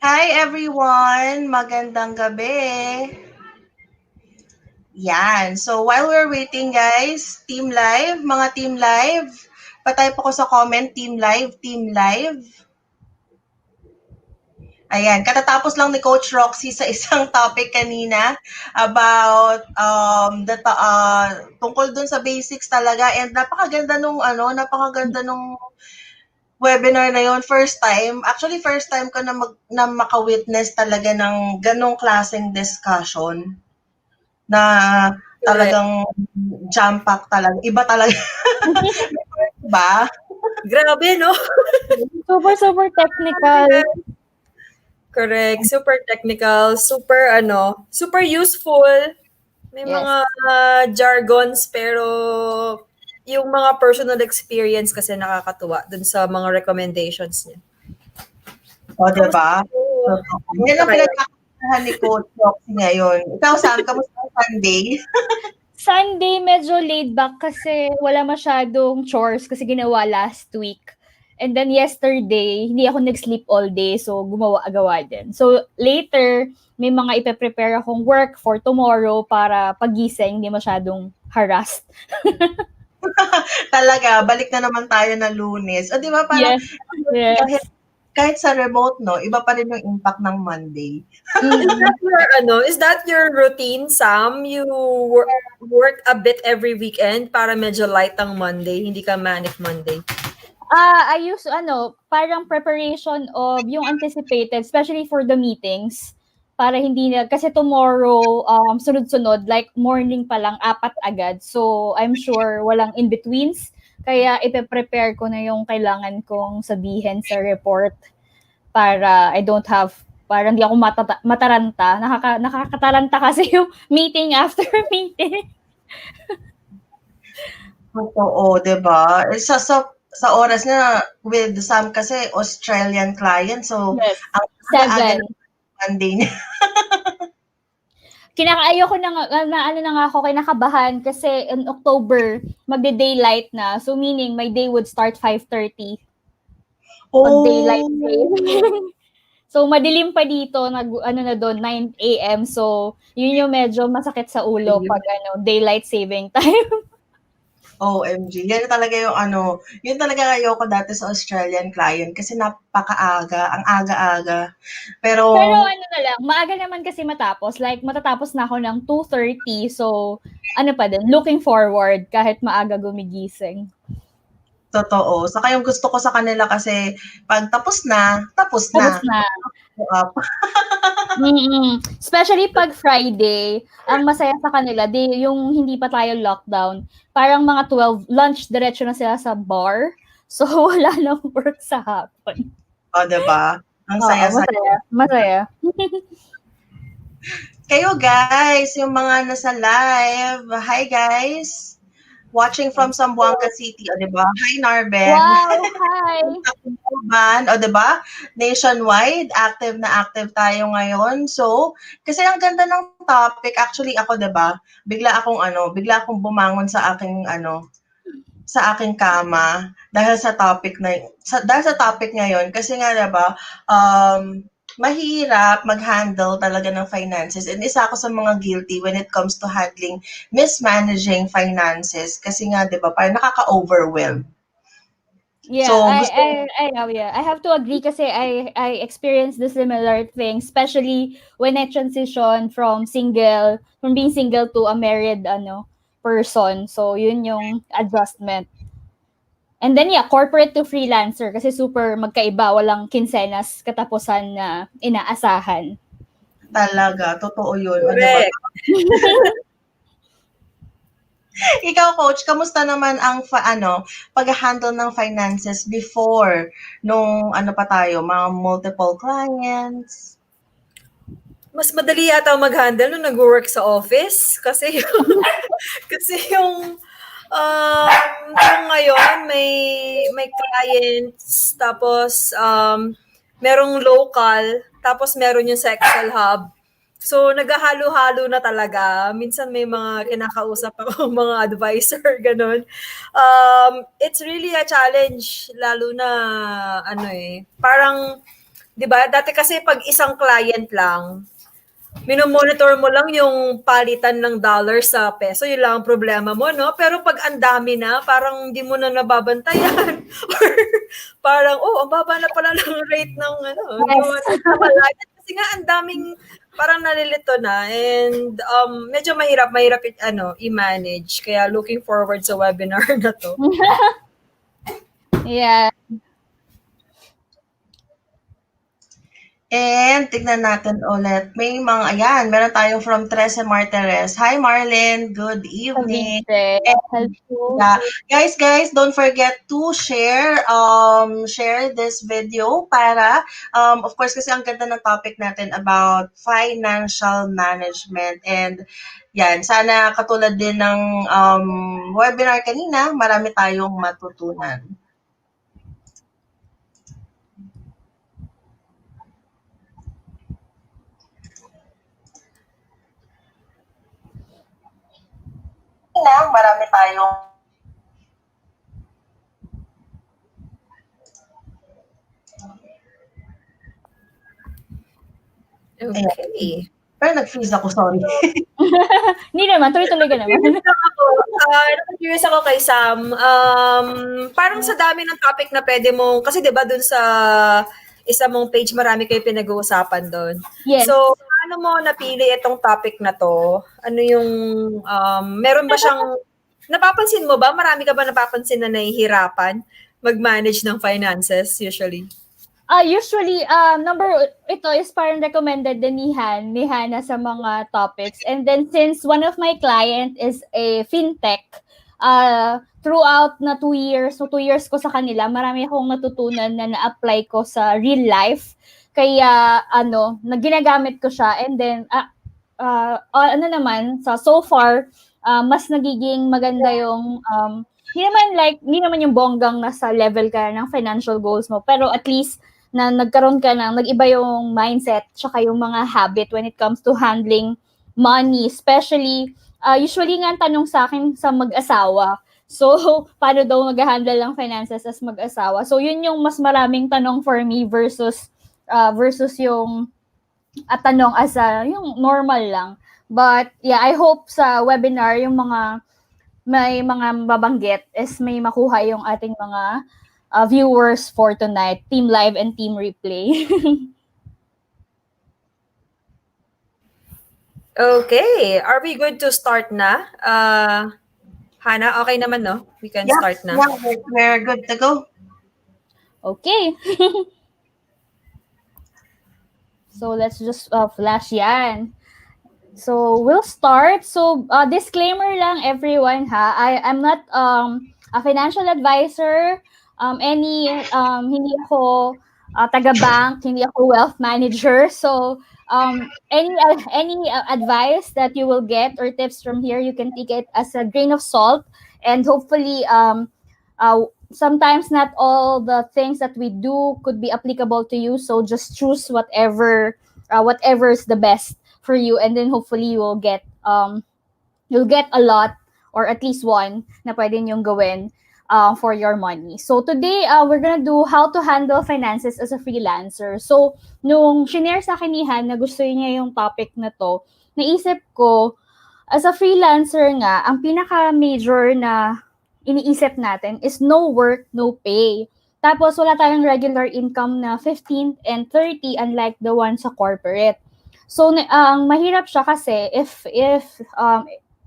Hi everyone! Magandang gabi! Yan. So while we're waiting guys, Team Live, mga Team Live, patay po ko sa comment, Team Live, Team Live. Ayan, katatapos lang ni Coach Roxy sa isang topic kanina about tungkol dun sa basics talaga, and napakaganda nung webinar na yon. First time ko na maka-witness talaga ng ganong klaseng discussion na talagang jam-pack talaga. Iba talaga. Diba? Grabe, no? Super technical. Correct. Super technical, super useful. May Yes. mga jargons, pero yung mga personal experience kasi nakakatuwa dun sa mga recommendations niya. O, diba? Yan ang Kaya. pinagkakasahan ni Coach Roxy ngayon. Ikaw, Sam, kamusta ang Sunday? Sunday, medyo laid back kasi wala masyadong chores kasi ginawa last week. And then yesterday, hindi ako nag-sleep all day, so gumawa-gawa din. So later, may mga ipe-prepare akong work for tomorrow para pagising, hindi masyadong harassed. Talaga, balik na naman tayo na Lunes. O, diba? Parang, Yes. kahit sa remote, no, iba pa rin yung impact ng Monday. Is that your routine, Sam? You work a bit every weekend para medyo light ang Monday, hindi ka manic Monday? I use parang preparation of yung anticipated, especially for the meetings, para hindi na, kasi tomorrow, sunod-sunod, like morning pa lang, 4 agad. So, I'm sure walang in-betweens. Kaya ipe-prepare ko na yung kailangan kong sabihin sa report para I don't have, para hindi ako mataranta. Nakakataranta kasi yung meeting after meeting. Totoo, 'di ba? Sa oras na with Sam kasi Australian client, so Yes. ang 7. Monday niya. Ayoko na nga ako, kinakabahan kasi in October, magde-daylight na. So meaning, my day would start 5:30. Pag daylight saving. So madilim pa dito, na doon, 9 a.m. So, yun yung medyo masakit sa ulo pag daylight saving time. OMG. Yun talaga ayoko dati sa Australian client kasi napakaaga, ang aga-aga. Pero na lang, maaga naman kasi matapos. Like, matatapos na ako ng 2:30. So, pa din, looking forward kahit maaga gumigising. totoo. Saka yung gusto ko sa kanila kasi pag tapos na. Tapos na. Especially pag Friday, ang masaya sa kanila, yung hindi pa tayo lockdown, parang mga 12, lunch, diretso na sila sa bar. So, wala nang work sa hapon. O, diba? Ang saya-saya. Masaya. Kayo guys, yung mga nasa live. Hi guys. Watching from Zamboanga City, o diba? Hi Narben. Wow, hi. O diba? Nationwide, active na active tayo ngayon. So, kasi ang ganda ng topic, actually ako, diba? Bigla akong bumangon sa aking kama dahil sa topic ngayon kasi nga 'di ba mahirap mag-handle talaga ng finances, and isa ako sa mga guilty when it comes to mismanaging finances kasi nga 'di ba parang nakaka-overwhelm. Yeah, So, I know, yeah. I have to agree kasi I experienced the similar thing, especially when I transition from being single to a married person. So, yun yung adjustment. And then corporate to freelancer kasi super magkaiba, walang kinsenas katapusan na inaasahan. Talaga, totoo yun. Correct. Ikaw, Coach, kamusta naman ang pag-handle ng finances before nung pa tayo, mga multiple clients? Mas madali yata mag-handle nung nag-work sa office kasi yung ngayon may clients, tapos merong local, tapos meron yung sa Excel Hub. So, naghahalo-halo na talaga. Minsan may mga kinakausap ako, mga advisor, ganun. It's really a challenge, lalo na, parang 'Di ba? Dati kasi pag isang client lang, minomonitor mo lang yung palitan ng dollar sa peso, yun lang ang problema mo, no? Pero pag ang dami na, parang hindi mo na nababantayan. Or parang, oh, ang baba na pala ng rate ng, Yes. kasi nga ang daming, parang nalilito na. And medyo mahirap i-manage. Kaya looking forward sa webinar na to. Yeah. And tignan natin ulit. May mga, ayan, meron tayong from Trece Martires. Hi, Marlene. Good evening. Cavite. And, Hello. yeah. Guys, don't forget to share this video para, of course, kasi ang ganda ng topic natin about financial management. And, yan, sana katulad din ng webinar kanina, marami tayong matutunan. Marami tayong Okay. pero nag-freeze ako, sorry. Hindi naman, tuloy-tuloy ka naman. Curious ako kay Sam. Parang sa dami ng topic na pwede mo, kasi 'di ba dun sa isa mong page marami kayo pinag-uusapan doon. Yes. So, paano mo napili itong topic na to? Ano yung meron ba siyang napapansin mo ba? Marami ka ba napapansin na nahihirapan mag-manage ng finances usually? Usually, ito is parang recommended din ni Hannah sa mga topics. And then since one of my client is a fintech, throughout na 2 years, so 2 years ko sa kanila, marami akong natutunan na na-apply ko sa real life. Kaya, ginagamit ko siya. And then, so far, mas nagiging maganda yung, hindi naman yung bonggang nasa level ka ng financial goals mo, pero at least, na nagkaroon ka ng, nag-iba yung mindset, tsaka yung mga habit when it comes to handling money, especially, usually nga tanong sa akin sa mag-asawa, so, paano daw mag-handle ng finances as mag-asawa? So, yun yung mas maraming tanong for me versus yung tanong as yung normal lang. But, yeah, I hope sa webinar, yung may mga mabanggit is may makuha yung ating mga viewers for tonight, Team Live and Team Replay. Okay. Are we good to start na? Hannah, okay naman, no? We can start na. Yeah, we're good to go. Okay. So, let's just flash yan. So, we'll start. So, disclaimer lang everyone ha. I'm not a financial advisor. Hindi ako taga-bank, hindi ako wealth manager. So, any advice that you will get or tips from here, you can take it as a grain of salt. And hopefully, sometimes not all the things that we do could be applicable to you. So, just choose whatever is the best for you, and then hopefully you'll get a lot or at least one na pwede niyong gawin for your money. So today we're gonna do how to handle finances as a freelancer. So nung shinare sa akin ni Han na gusto niya yung topic na to, naisip ko as a freelancer nga, ang pinaka major na iniisip natin is no work, no pay. Tapos wala tayong regular income na 15 and 30 unlike the one sa corporate. So, mahirap siya kasi if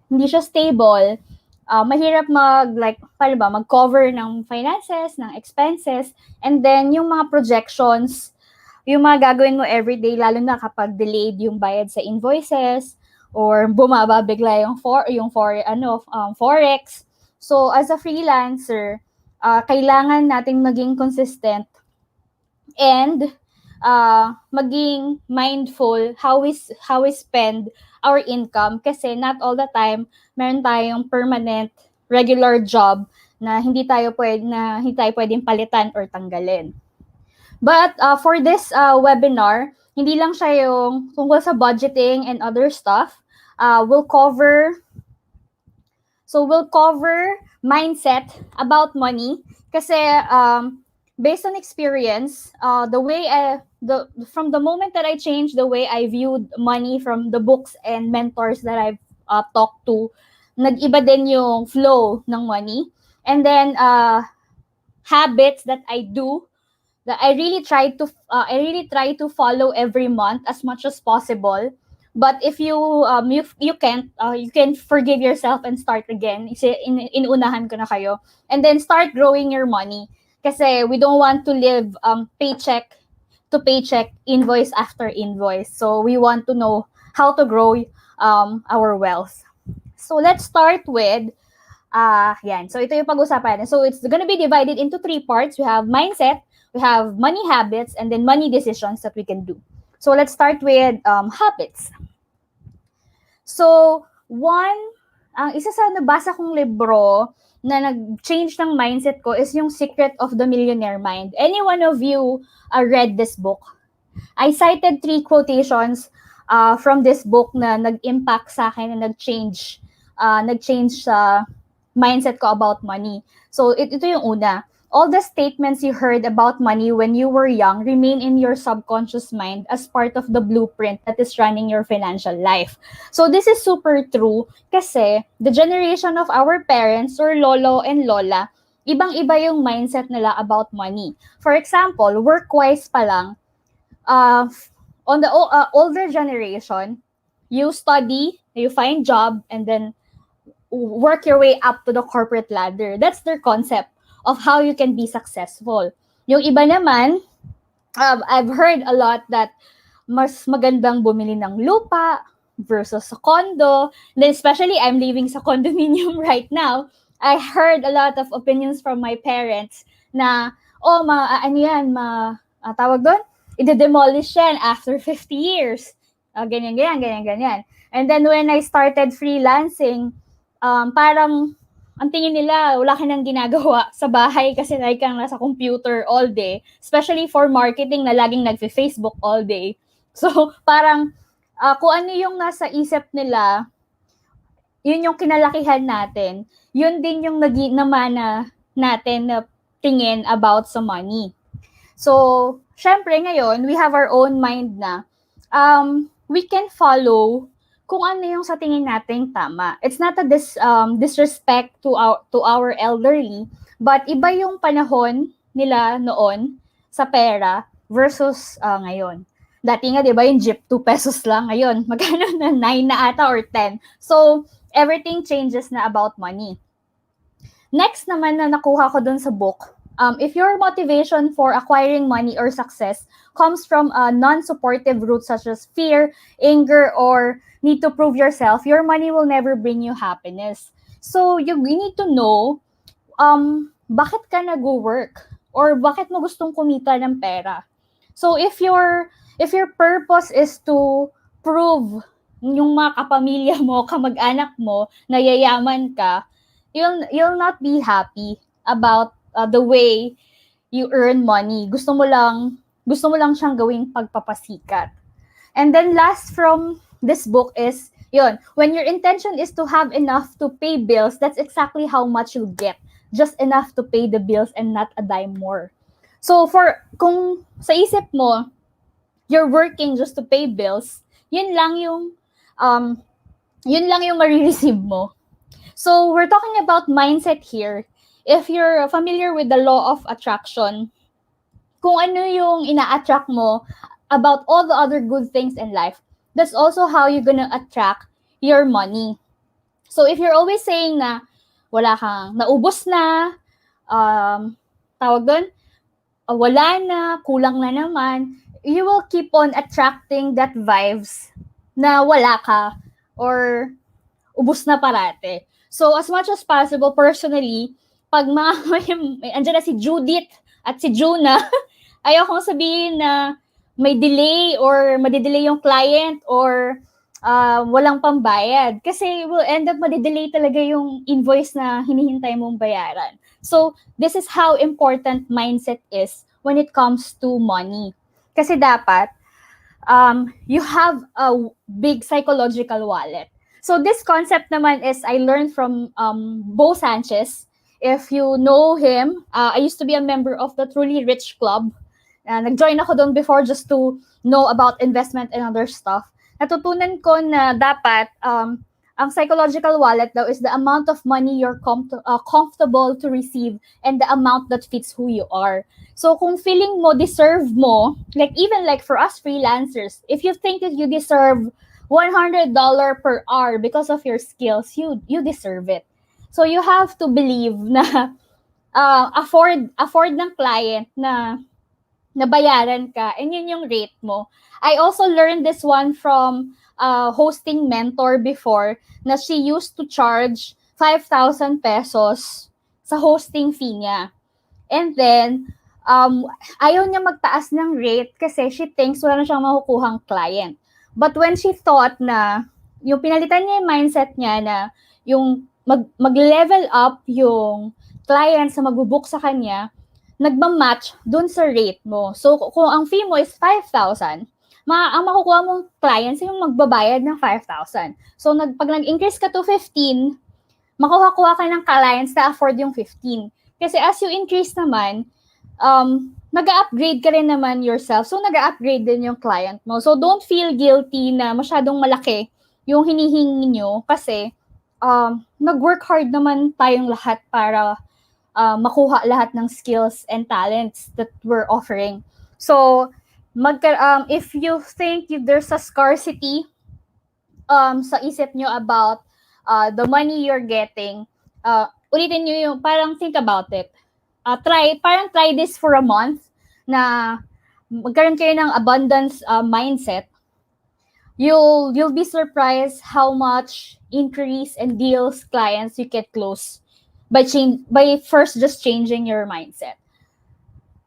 hindi siya stable, mahirap mag-cover ng finances, ng expenses, and then yung mga projections, yung mga gagawin mo everyday, lalo na kapag delayed yung bayad sa invoices, or bumaba bigla yung forex. So, as a freelancer, kailangan nating maging consistent and maging mindful how we spend our income kasi not all the time meron tayong permanent regular job na hindi tayo pwedeng palitan or tanggalin. But for this webinar, hindi lang siya yung tungkol sa budgeting and other stuff. We'll cover mindset about money kasi based on experience, from the moment that I changed the way I viewed money from the books and mentors that I've talked to, nag-iba din yung flow ng money. And then habits that I do, that I really try to follow every month as much as possible. But if you can't, you can forgive yourself and start again. Inunahan ko na kayo. And then start growing your money. Kasi we don't want to live paycheck to paycheck, invoice after invoice. So we want to know how to grow our wealth. So let's start with yan. So ito yung pag-usapan. So it's gonna be divided into 3 parts. We have mindset, we have money habits, and then money decisions that we can do. So let's start with habits. So isa sa nabasa kong libro na nag-change ng mindset ko is yung Secret of the Millionaire Mind. Any one of you read this book? I cited 3 quotations from this book na nag-impact sa akin and nag-change sa mindset ko about money. So ito yung una. All the statements you heard about money when you were young remain in your subconscious mind as part of the blueprint that is running your financial life. So this is super true kasi the generation of our parents or lolo and lola, ibang-iba yung mindset nila about money. For example, work-wise pa lang, on the older generation, you study, you find job, and then work your way up to the corporate ladder. That's their concept of how you can be successful. Yung iba naman, I've heard a lot that mas magandang bumili ng lupa versus sa condo. And then especially, I'm living sa condominium right now. I heard a lot of opinions from my parents na, tawag doon? I-demolish yan after 50 years. Ganyan. And then when I started freelancing, parang ang tingin nila, wala ka nang ginagawa sa bahay kasi like kang nasa computer all day. Especially for marketing na laging nagfe-Facebook all day. So, parang kung ano yung nasa isip nila, yun yung kinalakihan natin. Yun din yung namana natin na tingin about sa money. So, syempre ngayon, we have our own mind na we can follow kung ano yung sa tingin nating tama. It's not a disrespect to our elderly, but iba yung panahon nila noon sa pera versus ngayon. Dati nga, di ba, yung jeep, 2 pesos lang. Ngayon, magkano na? 9 na ata or 10. So, everything changes na about money. Next naman na nakuha ko dun sa book, if your motivation for acquiring money or success comes from a non-supportive root such as fear, anger, or need to prove yourself, your money will never bring you happiness. So, you need to know bakit ka nag-work or bakit mo gustong kumita ng pera. So, if your purpose is to prove yung mga kapamilya mo, kamag-anak mo, na yayaman ka, you'll not be happy about the way you earn money. Gusto mo lang siyang gawing pagpapasikat. And then last from this book is, when your intention is to have enough to pay bills, that's exactly how much you'll get. Just enough to pay the bills and not a dime more. So kung sa isip mo, you're working just to pay bills, yun lang yung marireceive mo. So we're talking about mindset here. If you're familiar with the law of attraction, kung ano yung ina-attract mo about all the other good things in life, that's also how you're gonna attract your money. So if you're always saying na wala kang naubos na, tawag doon, wala na, kulang na naman, you will keep on attracting that vibes na wala ka or ubos na parate. So as much as possible, personally, pag andyan na si Judith at si Juna, ayokong sabihin na may delay or madidelay yung client or walang pambayad. Kasi will end up madidelay talaga yung invoice na hinihintay mong bayaran. So, this is how important mindset is when it comes to money. Kasi dapat, you have a big psychological wallet. So, this concept naman is I learned from Bo Sanchez. If you know him, I used to be a member of the Truly Rich Club. Nag-join ako doon before just to know about investment and other stuff. Natutunan ko na dapat ang psychological wallet daw is the amount of money you're comfortable to receive and the amount that fits who you are. So kung feeling mo deserve mo, like even like for us freelancers, if you think that you deserve $100 per hour because of your skills, you deserve it. So you have to believe na afford ng client na nabayaran ka, and yun yung rate mo. I also learned this one from a hosting mentor before, na she used to charge 5,000 pesos sa hosting fee niya. And then, ayaw niya magtaas ng rate kasi she thinks wala na siyang makukuhang client. But when she thought na, yung pinalitan niya yung mindset niya na yung mag-level up yung clients na magbubook sa kanya, nagmamatch dun sa rate mo. So, kung ang fee mo is 5,000, ang makukuha mong clients yung magbabayad ng 5,000. So, pag nag-increase ka to 15, makuha ka ng clients na afford yung 15. Kasi as you increase naman, nag-upgrade ka rin naman yourself. So, nag-upgrade din yung client mo. So, don't feel guilty na masyadong malaki yung hinihingi nyo kasi nag-work hard naman tayong lahat para makuha lahat ng skills and talents that we're offering. So, if you think there's a scarcity sa isip nyo about the money you're getting, ulitin nyo yung, parang think about it. Try this for a month na magkaroon kayo ng abundance mindset. You'll be surprised how much increase and deals clients you get close by first just changing your mindset.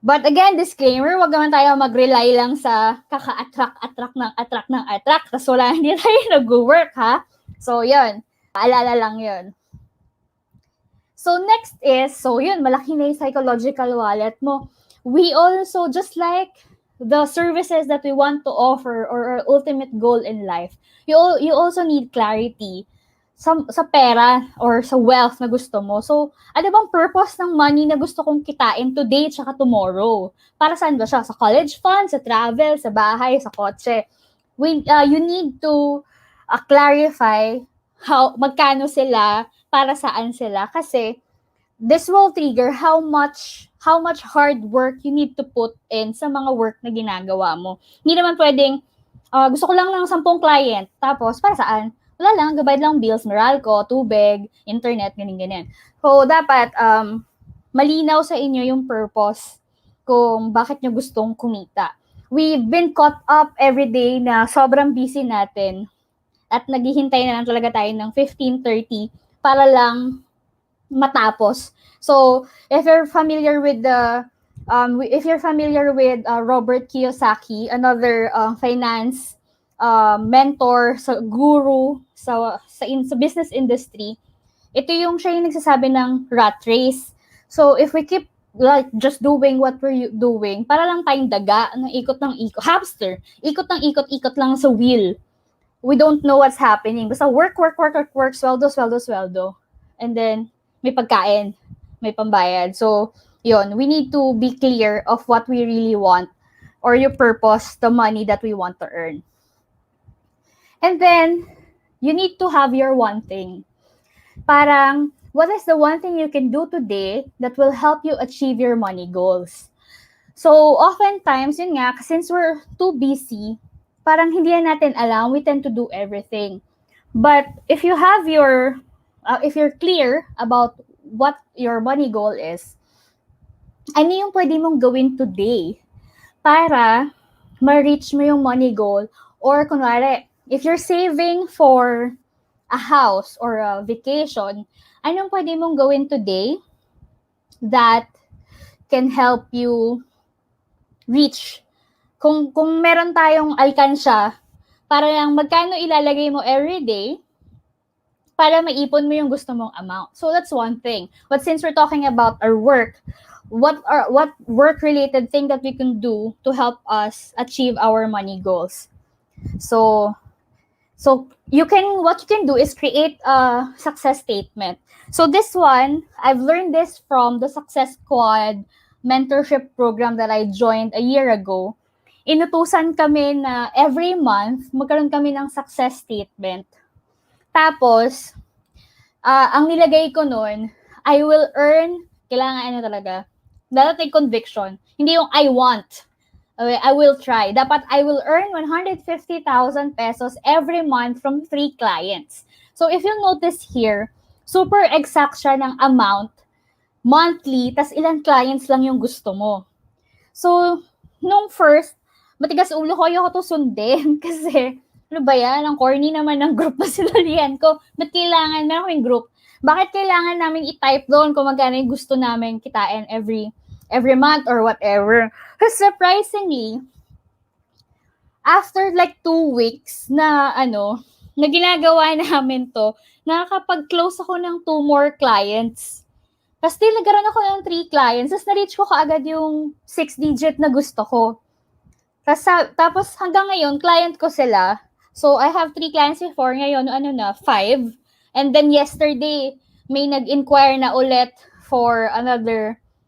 But again, disclaimer, wag naman tayo mag-rely lang sa attract ng attract. Tapos wala, hindi tayo nag-work, ha? So, yun. Paalala lang yun. So, next is, malaki na yung psychological wallet mo. We also, just like the services that we want to offer or our ultimate goal in life, you also need clarity sa pera or sa wealth na gusto mo. So, ano bang purpose ng money na gusto kong kitain today tsaka tomorrow? Para saan ba siya? Sa college fund, sa travel, sa bahay, sa kotse? You need to clarify magkano sila, para saan sila. Kasi, this will trigger how much hard work you need to put in sa mga work na ginagawa mo. Hindi naman pwedeng, gusto ko lang ng 10 client, tapos para saan? Wala lang, gabayad lang bills, Meralco, tubig, internet, ganyan. So, dapat malinaw sa inyo yung purpose kung bakit nyo gustong kumita. We've been caught up every day na sobrang busy natin at naghihintay na lang talaga tayo ng 15:30 para lang matapos. So, if you're familiar with Robert Kiyosaki, another finance mentor, guru sa business industry, ito siya yung nagsasabi ng rat race. So, if we keep like just doing what we're doing, para lang tayong daga ng ikot, hamster, ikot lang sa wheel. We don't know what's happening. Basta work, sweldo. And then, may pagkain, may pambayad. So, yun, we need to be clear of what we really want or your purpose, the money that we want to earn. And then, you need to have your one thing. Parang, what is the one thing you can do today that will help you achieve your money goals? So, oftentimes, yun nga, since we're too busy, parang hindi natin alam, we tend to do everything. But if you have if you're clear about what your money goal is, ano yung pwede mong gawin today para ma-reach mo yung money goal? Or kunwari, if you're saving for a house or a vacation, anong pwede mong gawin today that can help you reach? Kung meron tayong alkansya, para lang magkano ilalagay mo every day para maipon mo yung gusto mong amount. So that's one thing. But since we're talking about our work, what work-related thing that we can do to help us achieve our money goals? So So what you can do is create a success statement. So this one, I've learned this from the Success Squad mentorship program that I joined a year ago. Inutusan kami na every month, magkaroon kami ng success statement. Tapos, ang nilagay ko nun, I will earn, kailangan talaga, dapat conviction. Hindi yung I want. Okay, I will try. Dapat I will earn 150,000 pesos every month from 3 clients. So if you notice here, super exact siya ng amount monthly, tas ilang clients lang yung gusto mo. So, nung first, matigas ulo ko, ayoko to sundin kasi ano ba yan? Ang corny naman ng group na sinalihan ko. Ba't kailangan, meron kaming group, bakit kailangan namin i-type doon kung magkano yung gusto namin kitain every month or whatever. Because surprisingly, after like 2 weeks na na ginagawa namin to, nakakapag-close ako ng 2 more clients. Tapos still nagkaroon ako ng 3 clients. Tapos na-reach ko kaagad yung 6-digit na gusto ko. Tapos hanggang ngayon, client ko sila. So I have 3 clients before. Ngayon, 5. And then yesterday, may nag-inquire na ulit for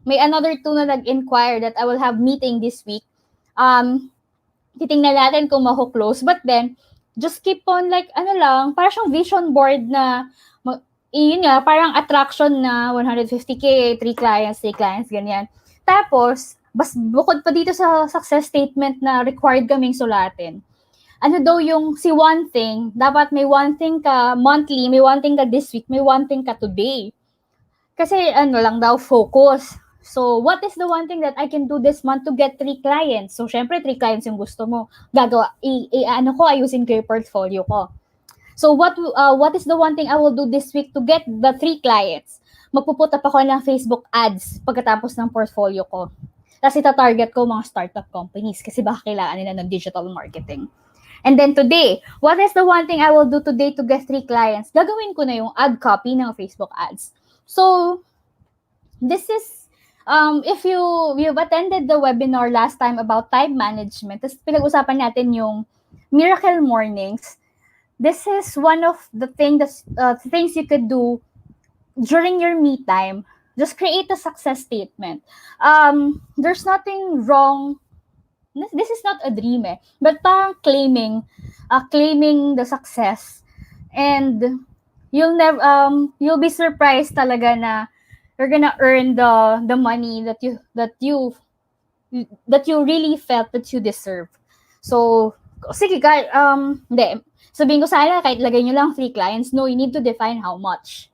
may another 2 na nag-inquire that I will have meeting this week. Titingnan natin kung maho-close. But then, just keep on like, parang siyang vision board na, yun nga, parang attraction na 150K, 3 clients, ganyan. Tapos, bukod pa dito sa success statement na required kaming sulatin, daw yung si one thing, dapat may one thing ka monthly, may one thing ka this week, may one thing ka today. Kasi lang daw, focus. So, what is the one thing that I can do this month to get 3 clients? So, syempre, 3 clients yung gusto mo. Gagawa, ayusin ko yung portfolio ko. So, what is the one thing I will do this week to get the 3 clients? Magpuput up ako ng Facebook ads pagkatapos ng portfolio ko. Tapos ita-target ko mga startup companies kasi baka kailangan nila ng digital marketing. And then today, what is the one thing I will do today to get 3 clients? Gagawin ko na yung ad copy ng Facebook ads. So, this is, if you've attended the webinar last time about time management, tapos pinag-usapan natin yung Miracle Mornings, this is one of the things you could do during your me time. Just create a success statement. There's nothing wrong. This is not a dream, but parang claiming the success, and you'll be surprised talaga na you're gonna earn the money that you really felt that you deserve. So, sige, hindi. Sabihin ko sana, kahit lagay nyo lang 3 clients, no, you need to define how much.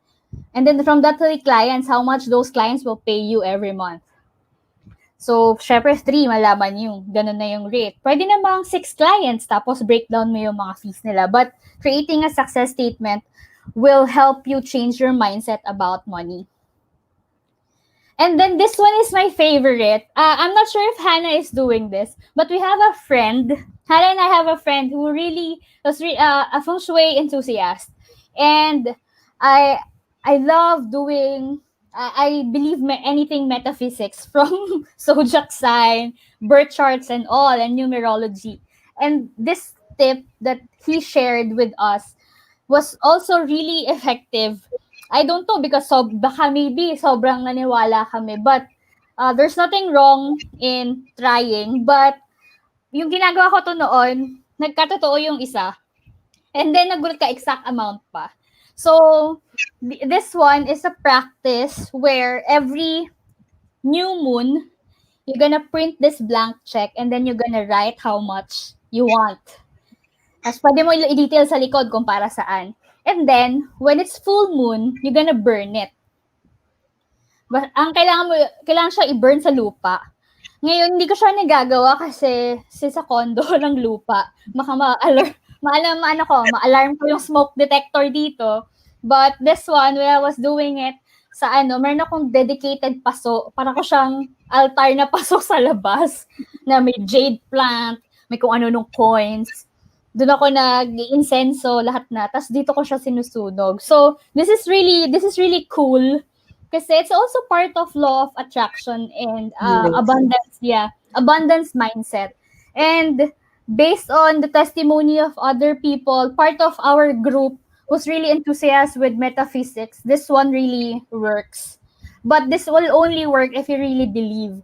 And then from that 3 clients, how much those clients will pay you every month. So, syempre 3, malaman yung ganun na yung rate. Pwede namang 6 clients, tapos breakdown mo yung mga fees nila. But creating a success statement will help you change your mindset about money. And then this one is my favorite. I'm not sure if Hannah is doing this, but we have a friend. Hannah and I have a friend who really was a feng shui enthusiast. And I love doing, I believe anything metaphysics, from zodiac sign, birth charts and all, and numerology. And this tip that he shared with us was also really effective. I don't know, because baka maybe sobrang naniwala kami, but there's nothing wrong in trying. But yung ginagawa ko to noon, nagkatotoo yung isa. And then nagulat ka, exact amount pa. So, this one is a practice where every new moon, you're gonna print this blank check and then you're gonna write how much you want. Tapos pwede mo i-detail sa likod kung para saan. And then, when it's full moon, you're gonna burn it. But ang kailangan siya i-burn sa lupa. Ngayon, hindi ko siya nagagawa kasi sa condo ng lupa, baka ma-alarm ko yung smoke detector dito. But this one, when I was doing it sa meron akong dedicated paso, para ko siyang altar na paso sa labas, na may jade plant, may kung ano nung coins. Doon ako nag-incenso, lahat na. Tapos dito ko siya sinusunog. So, this is really cool. Kasi it's also part of law of attraction and abundance mindset. And based on the testimony of other people, part of our group who's really enthusiastic with metaphysics, this one really works. But this will only work if you really believe.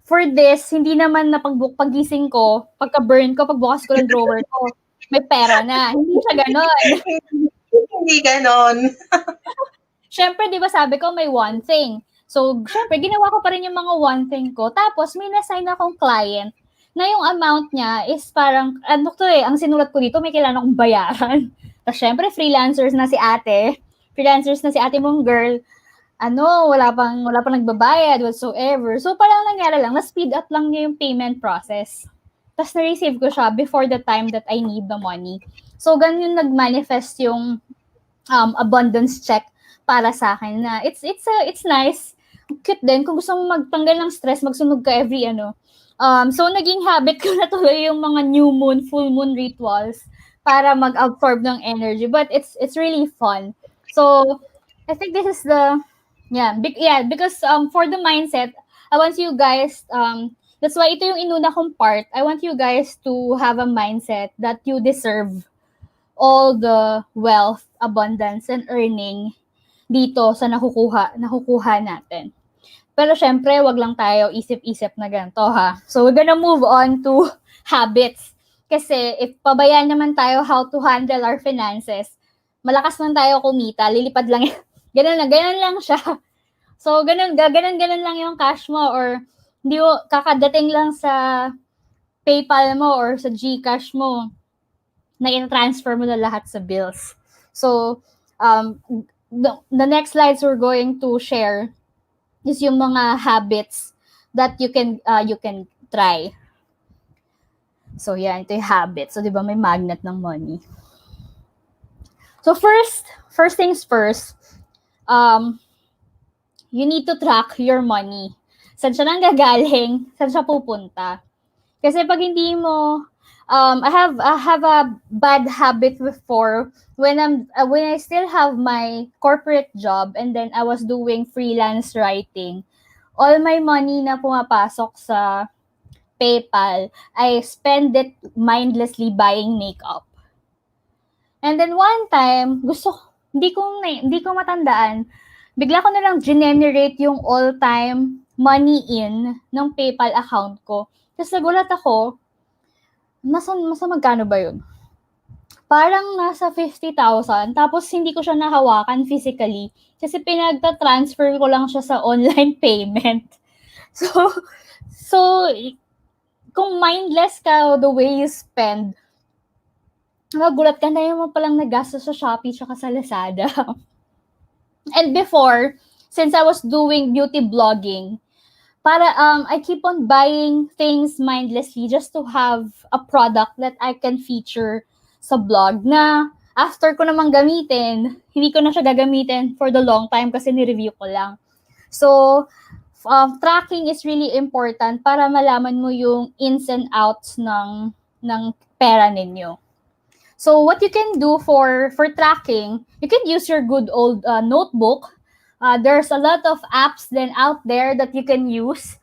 For this, hindi naman na paggising ko, pagka-burn ko, pagbukas ko ng drawer ko, may pera na. Hindi siya ganon. Hindi ganon. Syempre, di ba sabi ko may one thing. So, syempre, ginawa ko pa rin yung mga one thing ko. Tapos, may na-sign akong client na yung amount niya is parang, ano to eh, ang sinulat ko dito, may kailangan akong bayaran. Tapos, syempre, freelancers na si ate mong girl, wala pang nagbabayad whatsoever. So, parang nangyari lang, na-speed up lang niya yung payment process. Tapos, na-receive ko siya before the time that I need the money. So, ganun yung nag-manifest yung abundance check para sa akin na it's nice. Cute din. Kung gusto mo magtanggal ng stress, magsunog ka every so, naging habit ko na tuloy yung mga new moon, full moon rituals para mag-absorb ng energy. But it's really fun. So, I think this is because for the mindset, I want you guys, that's why ito yung inuna kong part. I want you guys to have a mindset that you deserve all the wealth, abundance, and earning dito sa nakukuha natin. Pero syempre, wag lang tayo isip-isip na ganito ha. So we're gonna move on to habits. Kasi if pabayaan naman tayo how to handle our finances, malakas man tayo kumita, lilipad lang ganun lang siya. So ganun lang yung cash mo or hindi mo kakadating lang sa PayPal mo or sa GCash mo na i-transfer mo na lahat sa bills. So the next slides we're going to share is yung mga habits that you can try. So yan, ito yung habits. So di ba may magnet ng money. So first things first, you need to track your money. Saan siya nanggagaling? Saan siya pupunta? Kasi pag hindi mo I have a bad habit before when I still have my corporate job and then I was doing freelance writing. All my money na pumapasok sa PayPal, I spend it mindlessly buying makeup. And then one time, hindi ko matandaan, bigla ko na lang generate yung all-time money in ng PayPal account ko. Tapos nagulat ako, nasa magkano ba yun? Parang nasa 50,000. Tapos hindi ko siya nahawakan physically kasi pinagta-transfer ko lang siya sa online payment. So kung mindless ka the way you spend, nagulat ka na yung palang nagastos sa Shopee tsaka sa Lazada. And before, since I was doing beauty blogging, I keep on buying things mindlessly just to have a product that I can feature sa blog na after ko namang gamitin, hindi ko na siya gagamitin for the long time kasi ni-review ko lang. So, tracking is really important para malaman mo yung ins and outs ng pera ninyo. So, what you can do for tracking, you can use your good old notebook. There's a lot of apps then out there that you can use.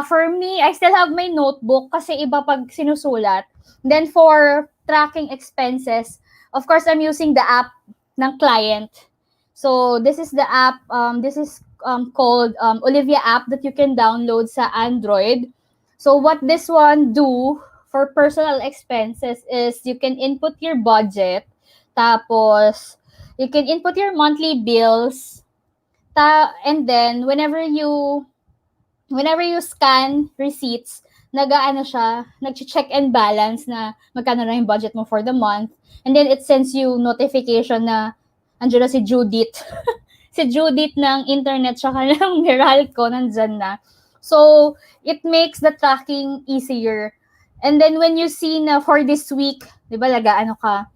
For me, I still have my notebook kasi iba pag sinusulat. Then for tracking expenses, of course, I'm using the app ng client. So this is the app, this is called Olivia app that you can download sa Android. So what this one do for personal expenses is you can input your budget, tapos you can input your monthly bills, and then whenever you scan receipts, nag-check and balance na magkano na yung budget mo for the month, and then it sends you notification na andyan na si Judith si Judith ng internet tsaka ng Meralco nandyan na. So it makes the tracking easier. And then when you see na for this week, di ba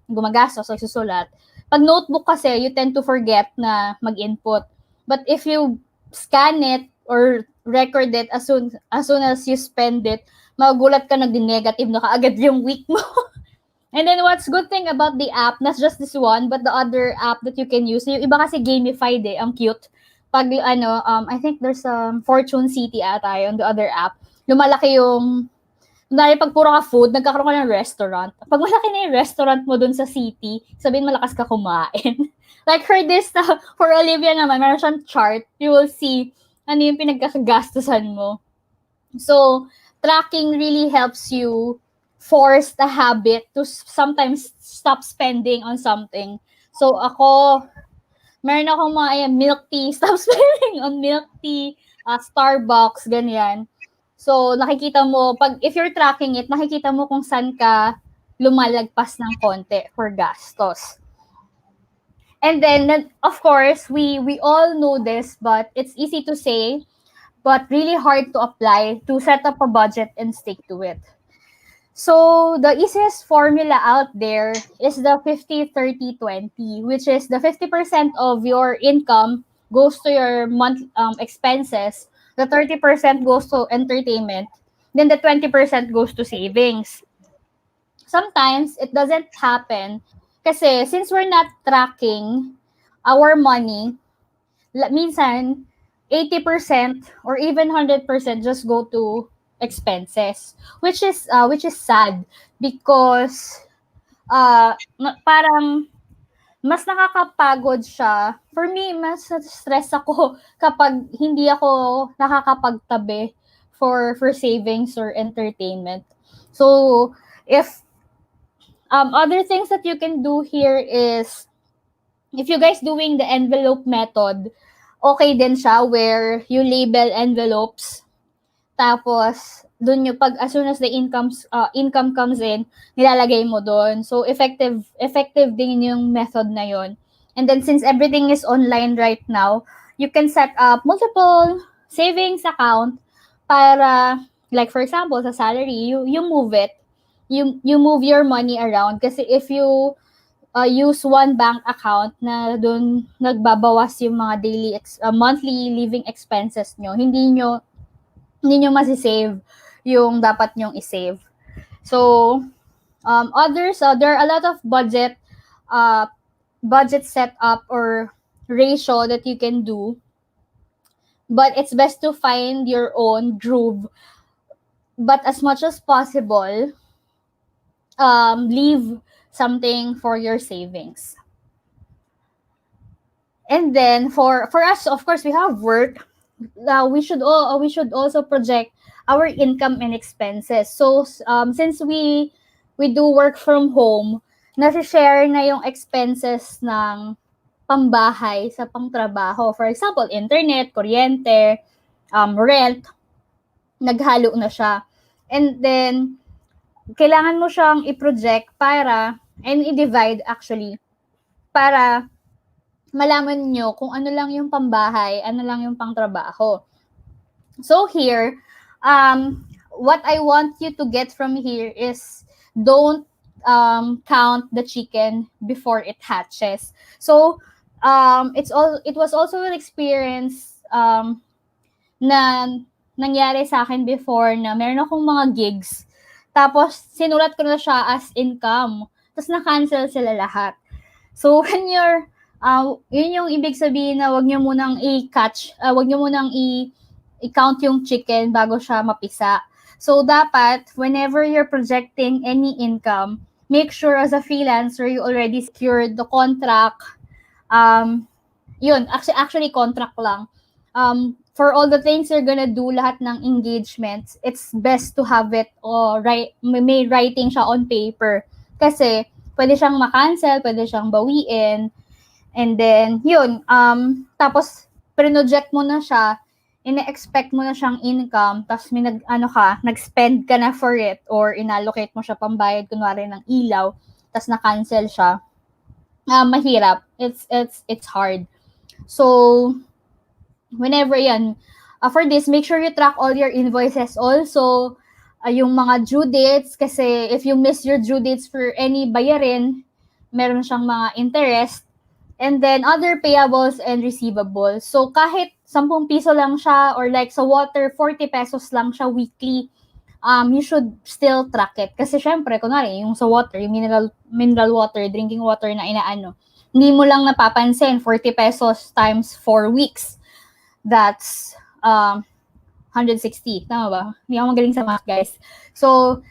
gumagastos, susulat. Pag notebook kasi, you tend to forget na mag-input. But if you scan it or record it as soon as you spend it, magugulat ka nagdi-negative na kaagad yung week mo. And then what's good thing about the app, not just this one, but the other app that you can use, yung iba kasi gamified ang cute. Pag I think there's Fortune City ata on the other app, lumalaki yung kunwari pag puro ka food, nagkakaroon ka ng restaurant. Pag malaki na yung restaurant mo dun sa city, sabihin malakas ka kumain. Like for this, for Olivia naman, meron siyang chart. You will see ano yung pinagkakagastusan mo. So, tracking really helps you force the habit to sometimes stop spending on something. So, ako, meron akong mga milk tea, stop spending on milk tea, Starbucks, ganyan. So, nakikita mo, if you're tracking it, nakikita mo kung saan ka lumalagpas ng konti for gastos. And then, of course, we all know this, but it's easy to say, but really hard to apply to set up a budget and stick to it. So, the easiest formula out there is the 50-30-20, which is the 50% of your income goes to your month expenses, the 30% goes to entertainment, then the 20% goes to savings. Sometimes, it doesn't happen kasi since we're not tracking our money, minsan, 80% or even 100% just go to expenses, which is sad because parang mas nakakapagod siya. For me, mas stress ako kapag hindi ako nakakapagtabi for savings or entertainment. So, if other things that you can do here is, if you guys doing the envelope method, okay din siya where you label envelopes. Tapos, dun yung as soon as the income comes in, nilalagay mo doon. So, effective din yung method na yon. And then, since everything is online right now, you can set up multiple savings account para, like for example, sa salary, you move it. You move your money around. Kasi if you use one bank account na doon nagbabawas yung mga daily monthly living expenses nyo, hindi nyo masisave yung dapat nyong isave. So, others, there are a lot of budget setup or ratio that you can do, but it's best to find your own groove. But as much as possible, leave something for your savings. And then for us, of course, we have work. We should also project our income and expenses. So since we do work from home, nasi-share na yung expenses ng pambahay sa pangtrabaho. For example, internet, kuryente, rent, naghalo na siya. And then kailangan mo siyang i-project and i-divide actually para malaman nyo kung ano lang yung pambahay, ano lang yung pangtrabaho. So here, what I want you to get from here is don't count the chicken before it hatches. So it was also an experience na nangyari sa akin before na meron akong mga gigs. Tapos sinulat ko na siya as income. Tapos na-cancel sila lahat. So when you're yun yung ibig sabihin na wag nyo munang wag nyo munang i-count yung chicken bago siya mapisa. So, dapat, whenever you're projecting any income, make sure as a freelancer, you already secured the contract. Actually contract lang. For all the things you're gonna do, lahat ng engagements, it's best to have it may writing siya on paper. Kasi, pwede siyang ma-cancel, pwede siyang bawiin. And then, tapos, pre-project mo na siya, ina-expect mo na siyang income, tapos may nag-spend ka na for it, or inallocate mo siya pambayad, kunwari ng ilaw, tapos na-cancel siya. Mahirap. It's hard. So, whenever for this, make sure you track all your invoices also, yung mga due dates, kasi if you miss your due dates for any bayarin, meron siyang mga interest. And then, other payables and receivables. So, kahit 10 piso lang siya, or like sa water, 40 pesos lang siya weekly, you should still track it. Kasi syempre, kunwari, yung sa water, yung mineral water, drinking water na hindi mo lang napapansin, 40 pesos times 4 weeks. That's 160. Tama ba? Hindi ako magaling sa math, guys. So,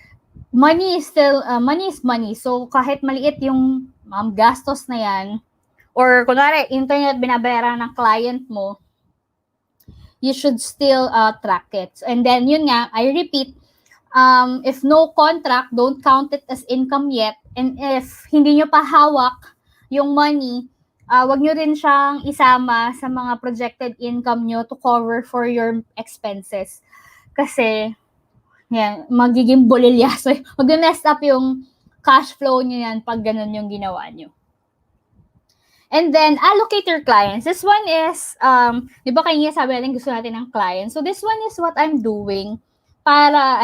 money is money. So, kahit maliit yung gastos na yan, or kunwari, internet binabayaran ng client mo, you should still track it. And then, yun nga, I repeat, if no contract, don't count it as income yet. And if hindi nyo pa hawak yung money, wag nyo rin siyang isama sa mga projected income nyo to cover for your expenses. Kasi, yan, magiging bolilyaso. Mag-mess up yung cash flow nyo yan pag ganun yung ginawa nyo. And then, allocate your clients. This one is, di ba kanina sabi natin gusto natin ng clients. So, this one is what I'm doing para,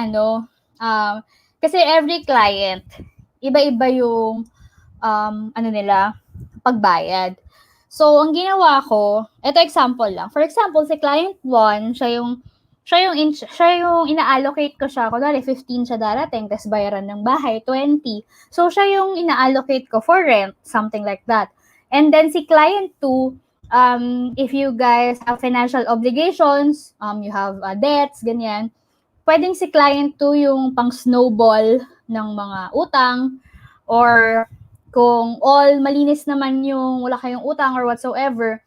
kasi every client, iba-iba yung, nila, pagbayad. So, ang ginawa ko, ito example lang. For example, si client 1, siya yung ina-allocate ko siya. Kunwari, 15 siya darating, tapos bayaran ng bahay, 20. So, siya yung ina-allocate ko for rent, something like that. And then si client 2, if you guys have financial obligations, you have debts, ganyan, pwedeng si client 2 yung pang snowball ng mga utang, or kung all malinis naman yung wala kayong utang or whatsoever,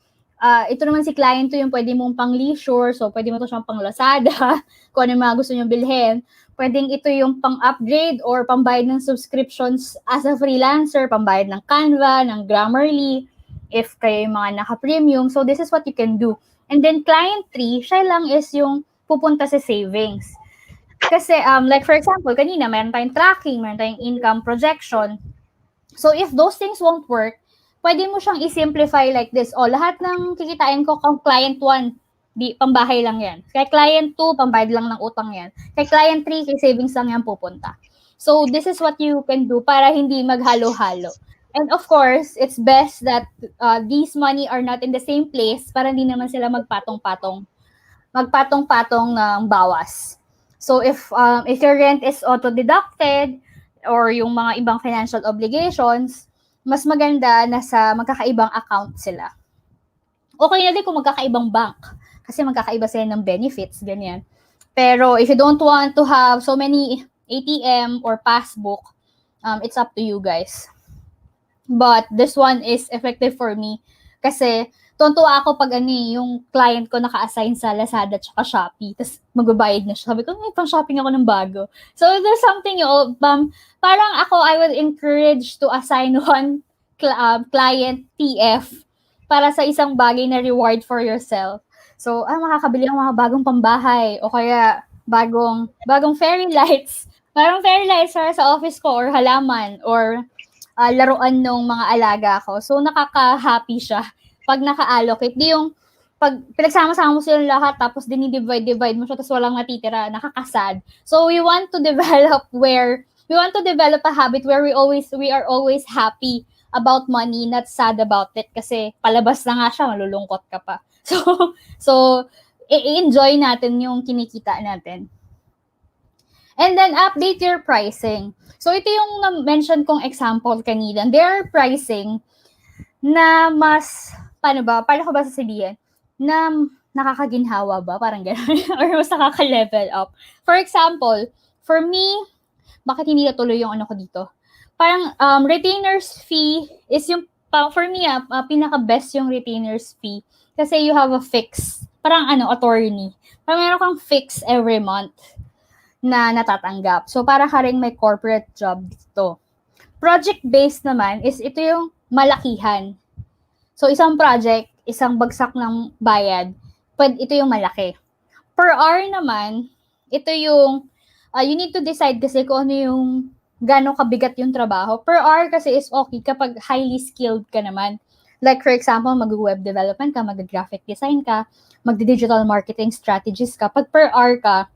ito naman si client 2 yung pwede mong pang leisure, so pwede mo to siyang pang Lazada, kung ano yung mga gusto nyo bilhin. Pwedeng ito yung pang-upgrade or pambayad ng subscriptions as a freelancer, pambayad ng Canva, ng Grammarly, if kayo yung mga naka-premium. So, this is what you can do. And then, client 3, siya lang is yung pupunta sa savings. Kasi, like for example, kanina, meron tayong tracking, meron tayong income projection. So, if those things won't work, pwede mo siyang i-simplify like this. Lahat ng kikitain ko kung client 1, pambahay lang yan. Kay client 2, pambayad lang ng utang yan. Kay client 3, kay savings lang yan pupunta. So, this is what you can do para hindi maghalo-halo. And of course, it's best that these money are not in the same place para hindi naman sila magpatong-patong ng bawas. So, if your rent is auto-deducted or yung mga ibang financial obligations, mas maganda na sa magkakaibang account sila. Okay na din kung magkakaibang bank. Kasi magkakaiba sila ng benefits, ganyan. Pero if you don't want to have so many ATM or passbook, it's up to you guys. But this one is effective for me kasi tuntua ako pag yung client ko naka-assign sa Lazada at Shopee, tapos magbabayad na siya. Sabi ko, pang-shopping ako ng bago. So there's something parang ako, I would encourage to assign one client TF para sa isang bagay na reward for yourself. So, makakabili ng mga bagong pambahay o kaya bagong fairy lights. Parang fairy lights para sa office ko or halaman or laruan ng mga alaga ko. So, nakaka-happy siya pag naka-allocate. Di yung pag pinagsama-sama mo silang lahat tapos dinidivide mo siya tapos walang natitira, nakakasad. So, we want to develop a habit where we are always happy about money, not sad about it kasi palabas na nga siya, malulungkot ka pa. So i-enjoy natin yung kinikita natin. And then, update your pricing. So, ito yung na-mention kong example kanina. There are pricing na mas, paano ko ba sasabihin? Na nakakaginhawa ba? Parang gano'n. Or mas nakaka-level up. For example, for me, bakit hindi natuloy yung ko dito? Parang retainer's fee is yung, for me, pinaka-best yung retainer's fee. Kasi you have a fix. Parang attorney. Parang meron kang fix every month na natatanggap. So, para ka rin may corporate job dito. Project-based naman is ito yung malakihan. So, isang project, isang bagsak ng bayad, ito yung malaki. Per hour naman, ito yung, you need to decide kasi kung ano yung gano'ng kabigat yung trabaho. Per hour kasi is okay kapag highly skilled ka naman. Like, for example, mag-web development ka, mag-graphic design ka, mag-digital marketing strategies ka. Pag per hour ka,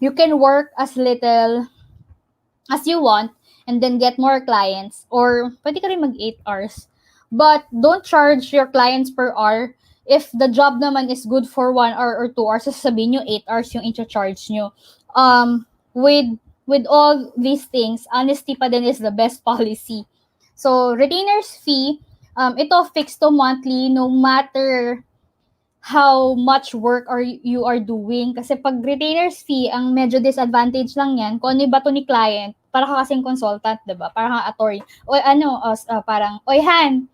you can work as little as you want and then get more clients. Or, pwede ka rin mag 8 hours. But, don't charge your clients per hour. If the job naman is good for 1 hour or 2 hours, sasabihin nyo 8 hours yung in-charge nyo. With all these things, honesty pa din is the best policy. So, retainer's fee, ito fixed to monthly no matter how much work you are doing. Kasi pag retainer's fee, ang medyo disadvantage lang yan, kung ano yung bato ni client, para ka kasing consultant, diba? Para kang attorney. O ano, parang, oy Han,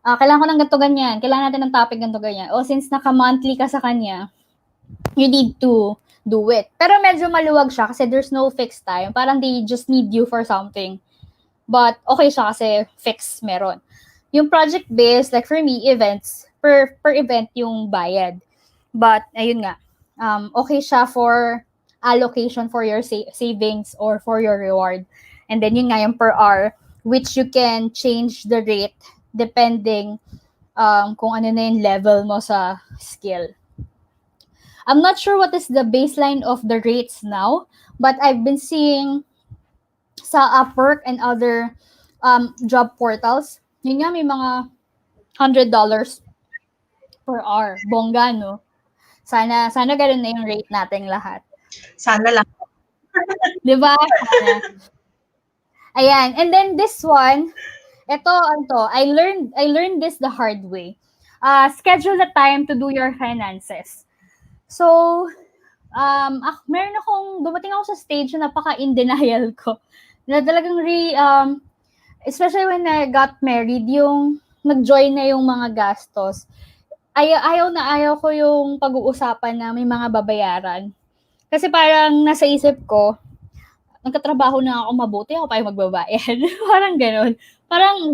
kailangan ko ng ganito ganyan, kailangan natin ng topic ganito ganyan. O since naka-monthly ka sa kanya, you need to do it. Pero medyo maluwag siya kasi there's no fixed time. Parang they just need you for something. But okay siya kasi fixed meron. Yung project-based, like for me, events, per event yung bayad. But, ayun nga, okay siya for allocation for your savings or for your reward. And then yun nga yung per hour, which you can change the rate depending kung ano na yung level mo sa skill. I'm not sure what is the baseline of the rates now, but I've been seeing sa Upwork and other job portals, yun nga may mga $100 per hour. Bongga, no? Sana ganun na yung rate nating lahat. Sana lang. Di ba? Ayan. And then this one, I learned this the hard way. Schedule the time to do your finances. So, dumating ako sa stage na napaka-in denial ko. Na talagang especially when I got married, yung nag-join na yung mga gastos. Ayaw ko yung pag-uusapan na may mga babayaran. Kasi parang nasa isip ko, nagkatrabaho na ako mabuti, ako pa yung magbabayad. Parang ganun. Parang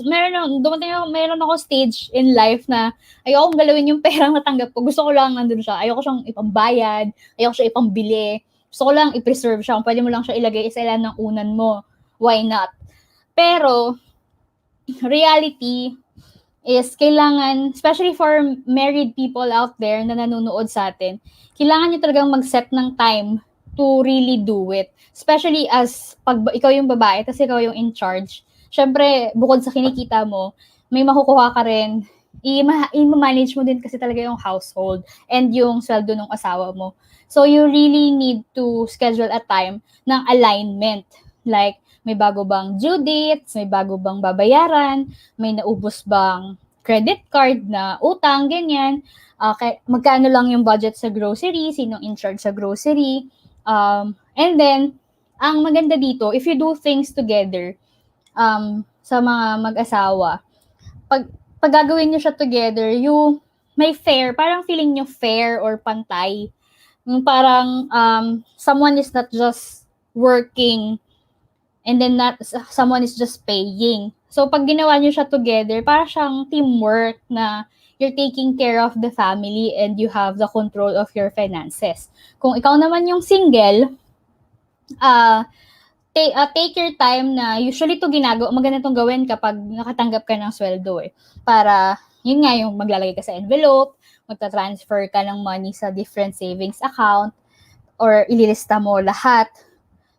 meron ako stage in life na ayoko galawin yung perang natanggap ko. Gusto ko lang nandun siya. Ayoko siyang ipambayad. Ayoko siya ipambili. Gusto ko lang i-preserve siya. Kung pwede mo lang siya ilagay sa ilan ng unan mo. Why not? Pero, reality is kailangan, especially for married people out there na nanonood sa atin, kailangan nyo talagang mag-set ng time to really do it. Especially as pag ikaw yung babae, tapos ikaw yung in charge. Syempre, bukod sa kinikita mo, may makukuha ka rin. I-manage mo din kasi talaga yung household and yung sweldo ng asawa mo. So, you really need to schedule a time ng alignment. Like, may bago bang due dates, may bago bang babayaran, may naubos bang credit card na utang, ganyan. Magkano lang yung budget sa grocery, sinong in charge sa grocery. And then, ang maganda dito, if you do things together, sa mga mag-asawa, pag gagawin nyo siya together, you may fair, parang feeling nyo fair or pantay. Yung parang someone is not just working and then someone is just paying. So, pag ginawa nyo siya together, parang siyang teamwork na you're taking care of the family and you have the control of your finances. Kung ikaw naman yung single, take your time na usually to maganda itong gawin kapag nakatanggap ka ng sweldo eh. Para, yun nga yung maglalagay ka sa envelope, magta-transfer ka ng money sa different savings account, or ililista mo lahat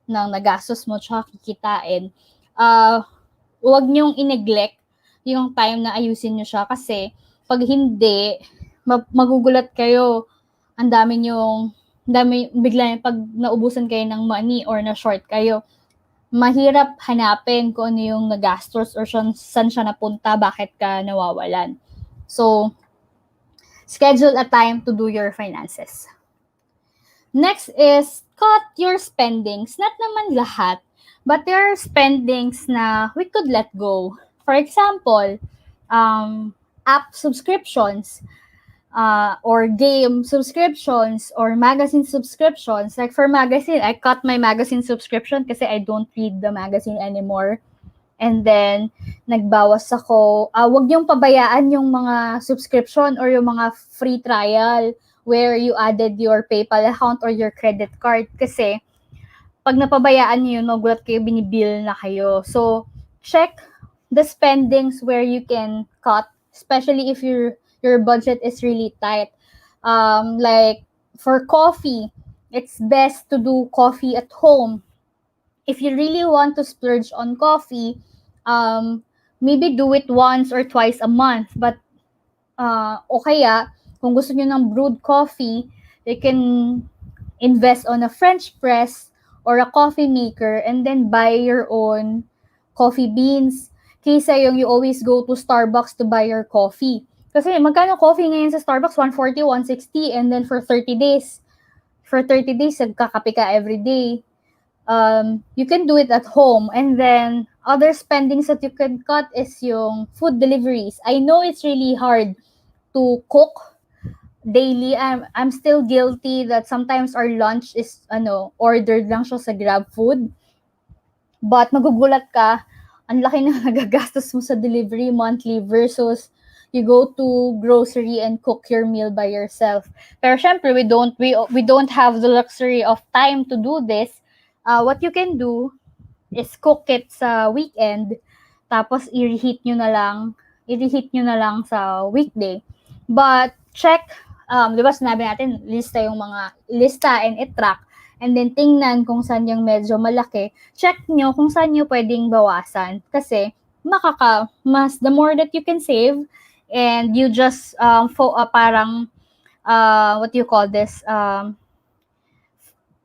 ng nagastos mo tsaka kikitain. Huwag niyong i-neglect yung time na ayusin niyo siya kasi pag hindi, magugulat kayo. Ang dami bigla pag naubusan kayo ng money or na-short kayo, mahirap hanapin kung ano yung nagastos or saan siya napunta, bakit ka nawawalan. So, schedule a time to do your finances. Next is cut your spendings. Not naman lahat, but there are spendings na we could let go. For example, app subscriptions, or game subscriptions, or magazine subscriptions. Like for magazine, I cut my magazine subscription kasi I don't read the magazine anymore. And then, nagbawas ako. Wag niyong pabayaan yung mga subscription or yung mga free trial where you added your PayPal account or your credit card. Kasi, pag napabayaan niyo yun, magulat kayo, binibill na kayo. So, check the spendings where you can cut, especially if your budget is really tight. Like, for coffee, it's best to do coffee at home. If you really want to splurge on coffee, maybe do it once or twice a month. But, o kaya, kung gusto nyo ng brewed coffee, you can invest on a French press or a coffee maker and then buy your own coffee beans. Kaysa yung you always go to Starbucks to buy your coffee. Kasi magkano coffee ngayon sa Starbucks? 140, 160, and then for 30 days. For 30 days, nagkakape ka every day. You can do it at home. And then, other spendings that you can cut is yung food deliveries. I know it's really hard to cook daily. I'm still guilty that sometimes our lunch is ordered lang siya sa Grab food. But magugulat ka, ang laki na nagagastos mo sa delivery monthly versus you go to grocery and cook your meal by yourself. Pero syempre, we don't have the luxury of time to do this. What you can do is cook it sa weekend, tapos i-reheat nyo na lang sa weekday. But check, di ba sinabi natin, lista and i-track, and then tingnan kung saan yung medyo malaki. Check nyo kung saan nyo pwedeng bawasan. Kasi, the more that you can save, and you just, what do you call this,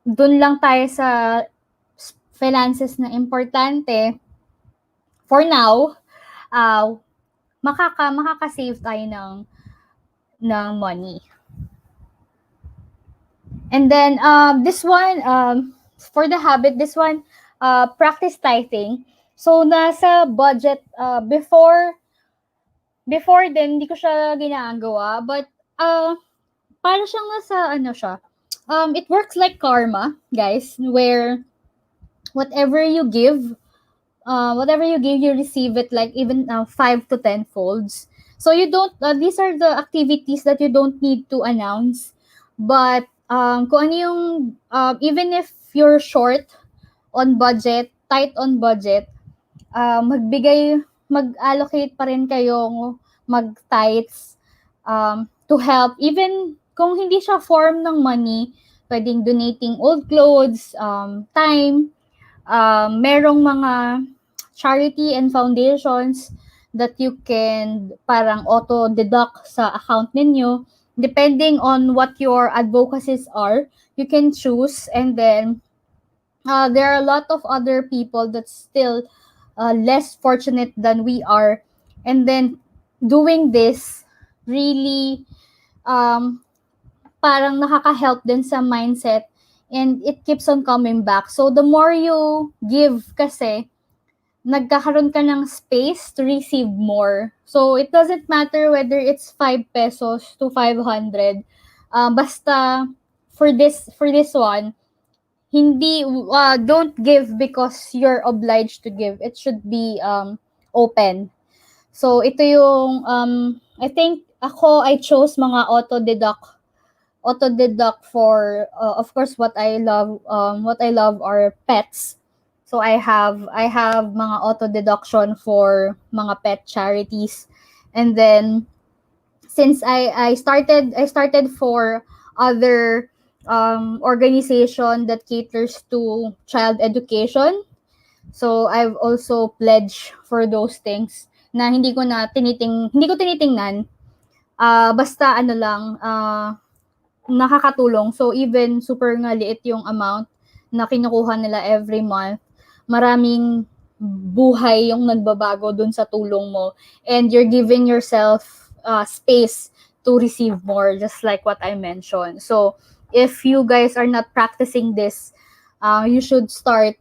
dun lang tayo sa finances na importante, for now, makaka-save tayo ng money. And then, this one, for the habit, practice tithing. So, nasa budget, before din, hindi ko siya ginagawa, but, para siyang nasa, it works like karma, guys, where whatever you give, you receive it like even 5 to 10 folds. So you don't, these are the activities that you don't need to announce. But kung ano yung, even if you're short on budget, tight on budget, mag-allocate pa rin kayong mag-tithes to help. Even kung hindi siya form ng money, pwedeng donating old clothes, time, merong mga charity and foundations that you can parang auto-deduct sa account ninyo. Depending on what your advocacies are, you can choose. And then, there are a lot of other people that's still less fortunate than we are. And then, doing this really parang nakaka-help din sa mindset, and it keeps on coming back. So, the more you give kasi, nagkakaroon ka ng space to receive more. So, it doesn't matter whether it's 5 pesos to 500. Basta, for this one, don't give because you're obliged to give. It should be open. So, ito yung, I think, I chose mga auto-deduct for, of course, what I love are pets. So I have mga auto-deduction for mga pet charities. And then, since I started for other organization that caters to child education. So I've also pledged for those things na hindi ko tinitingnan. Basta nakakatulong. So even super nga liit yung amount na kinukuha nila every month, maraming buhay yung nagbabago dun sa tulong mo, and you're giving yourself space to receive more, just like what I mentioned. So if you guys are not practicing this, you should start.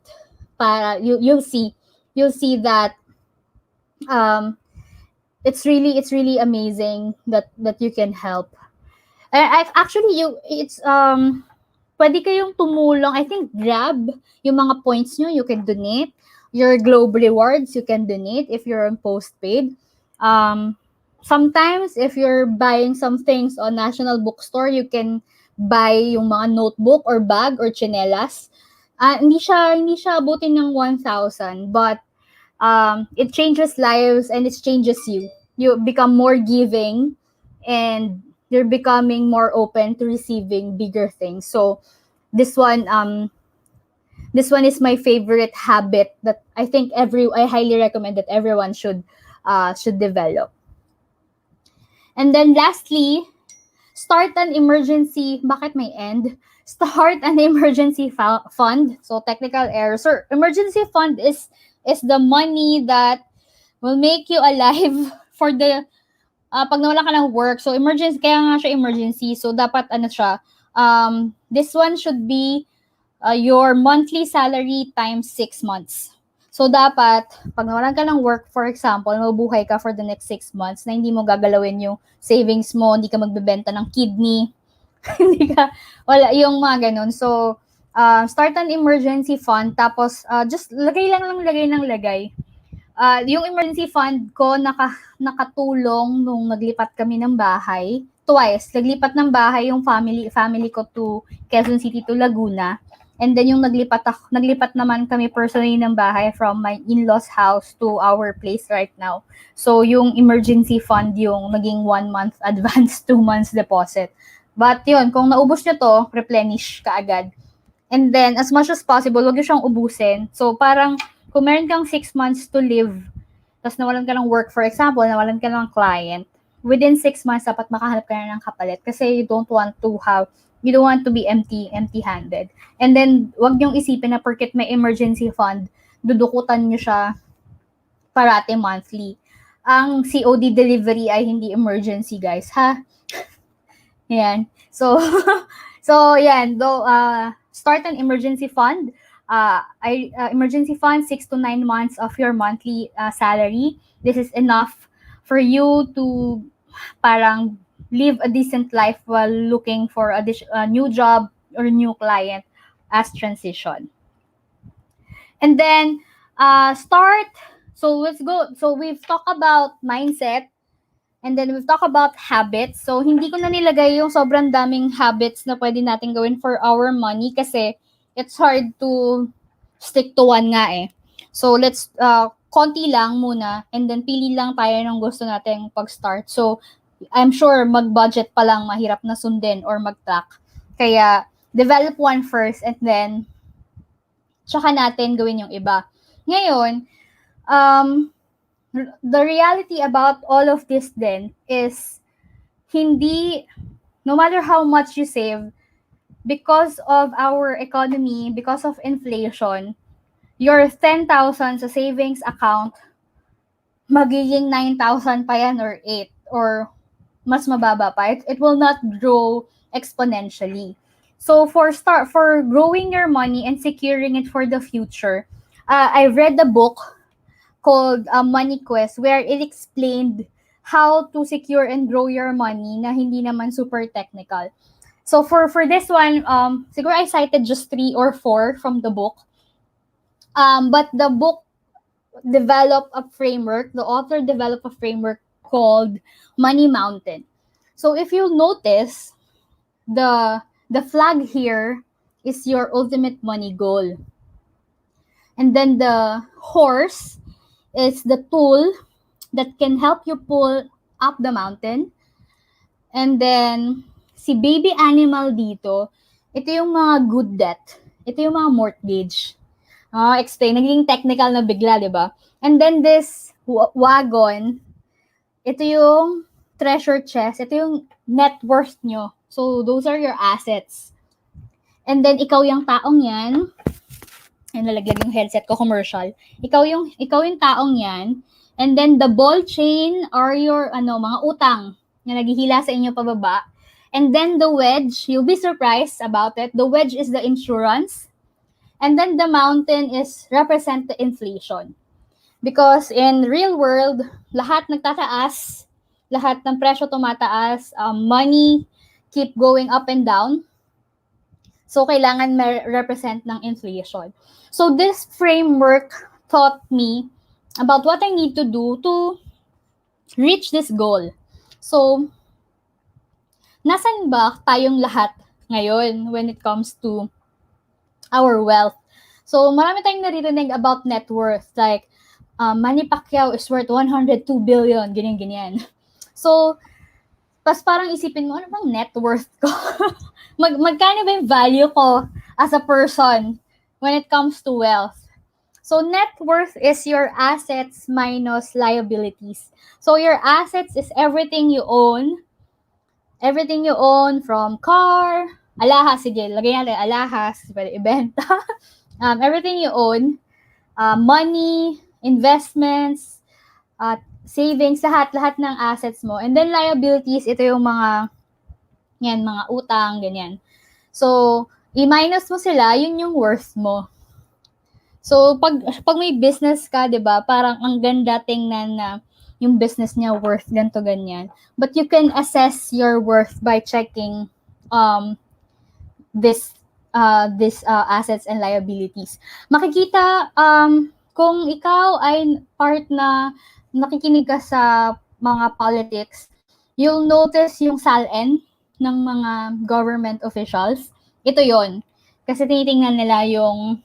You'll see that it's really amazing that you can help. Pwede kayong tumulong. I think Grab, yung mga points nyo, you can donate. Your Globe Rewards, you can donate if you're on postpaid. Sometimes, if you're buying some things on National Bookstore, you can buy yung mga notebook or bag or chinelas. Hindi siya abutin ng 1,000, but it changes lives and it changes you. You become more giving, and you're becoming more open to receiving bigger things. So this one is my favorite habit that I think I highly recommend that everyone should develop. And then lastly, start an emergency. Bakit may end? Start an emergency fund. So technical error. So emergency fund is the money that will make you alive for the pag nawala ka ng work, so emergency, kaya nga siya emergency. So dapat ano siya, this one should be your monthly salary times 6 months. So dapat, pag nawalan ka ng work, for example, mabubuhay ka for the next 6 months na hindi mo gagalawin yung savings mo, hindi ka magbebenta ng kidney, hindi ka, wala, yung mga ganun. So, start an emergency fund, tapos just lagay ng lagay. Yung emergency fund ko, nakatulong nung naglipat kami ng bahay. Twice, naglipat ng bahay yung family ko to Quezon City to Laguna. And then yung naglipat naman kami personally ng bahay from my in-laws house to our place right now. So yung emergency fund yung naging 1 month advance, 2 months deposit. But yun, kung naubos nyo to, replenish ka agad. And then, as much as possible, huwag nyo siyang ubusin. So parang, kung meron kang 6 months to live, tapos nawalan ka ng work, for example, nawalan ka ng client, within 6 months, dapat makahanap ka na ng kapalit kasi you don't want to be empty-handed. And then, wag niyong isipin na porket may emergency fund, dudukutan niyo siya parate monthly. Ang COD delivery ay hindi emergency, guys, ha? Yan. So, yan. Start an emergency fund. Emergency fund, 6 to 9 months of your monthly salary. This is enough for you to parang live a decent life while looking for a new job or new client as transition. And then start. So let's go. So we've talked about mindset, and then we've talked about habits. So hindi ko na nilagay yung sobrang daming habits na pwede natin gawin for our money kasi it's hard to stick to one nga eh. So let's konti lang muna, and then pili lang tayo ng gusto nating pag-start. So I'm sure mag-budget pa lang mahirap na sundin or mag-track. Kaya develop one first, and then tsaka natin gawin yung iba. Ngayon, the reality about all of this then is no matter how much you save, because of our economy, because of inflation, your 10,000 sa savings account, magiging 9,000 pa yan or 8 or mas mababa pa. It will not grow exponentially. So for growing your money and securing it for the future, I read a book called Money Quest where it explained how to secure and grow your money na hindi naman super technical. So for this one, siguro I cited just 3 or 4 from the book. But the book developed a framework, the author developed a framework called Money Mountain. So if you notice, the flag here is your ultimate money goal. And then the horse is the tool that can help you pull up the mountain. And then si baby animal dito, ito yung mga good debt. Ito yung mga mortgage. Explain. Naging technical na bigla, di ba? And then this wagon, ito yung treasure chest. Ito yung net worth nyo. So, those are your assets. And then, ikaw yung taong yan. Ay, nalaglag yung headset ko, commercial. Ikaw yung taong yan. And then, the ball chain are your, mga utang na naghihila sa inyo pababa. And then, the wedge, you'll be surprised about it. The wedge is the insurance. And then, the mountain represent the inflation. Because in real world, lahat nagtataas, lahat ng presyo tumataas, money keep going up and down. So, kailangan represent ng inflation. So, this framework taught me about what I need to do to reach this goal. So, nasan ba tayong lahat ngayon when it comes to our wealth? So, marami tayong naririnig about net worth. Like, Manny Pacquiao is worth 102 billion, ganyan. So, pas parang isipin mo, ano bang net worth ko? Magkano ba yung value ko as a person when it comes to wealth? So, net worth is your assets minus liabilities. So, your assets is everything you own. Everything you own from car, alahas, sige, lagay natin alahas, pwede ibenta. Everything you own, money, investments, savings, lahat ng assets mo. And then liabilities, ito yung mga utang, ganyan. So, i-minus mo sila, yun yung worth mo. So, pag may business ka, 'di ba? Parang ang ganda tingnan na yung business niya worth ganito ganyan. But you can assess your worth by checking this assets and liabilities. Makikita kung ikaw ay part na nakikinig ka sa mga politics, you'll notice yung SALN ng mga government officials. Ito 'yon. Kasi tinitingnan nila yung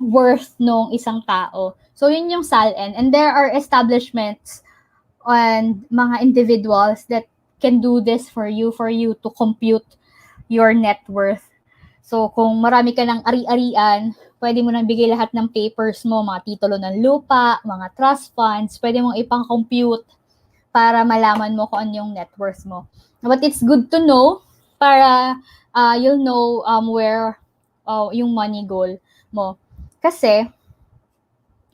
worth nung isang tao. So, yun yung SALN. And there are establishments and mga individuals that can do this for you to compute your net worth. So, kung marami ka ng ari-arian, pwede mo nang bigay lahat ng papers mo, mga titulo ng lupa, mga trust funds, pwede mong ipang-compute para malaman mo kung ano yung net worth mo. But it's good to know para you'll know where yung money goal mo. Kasi,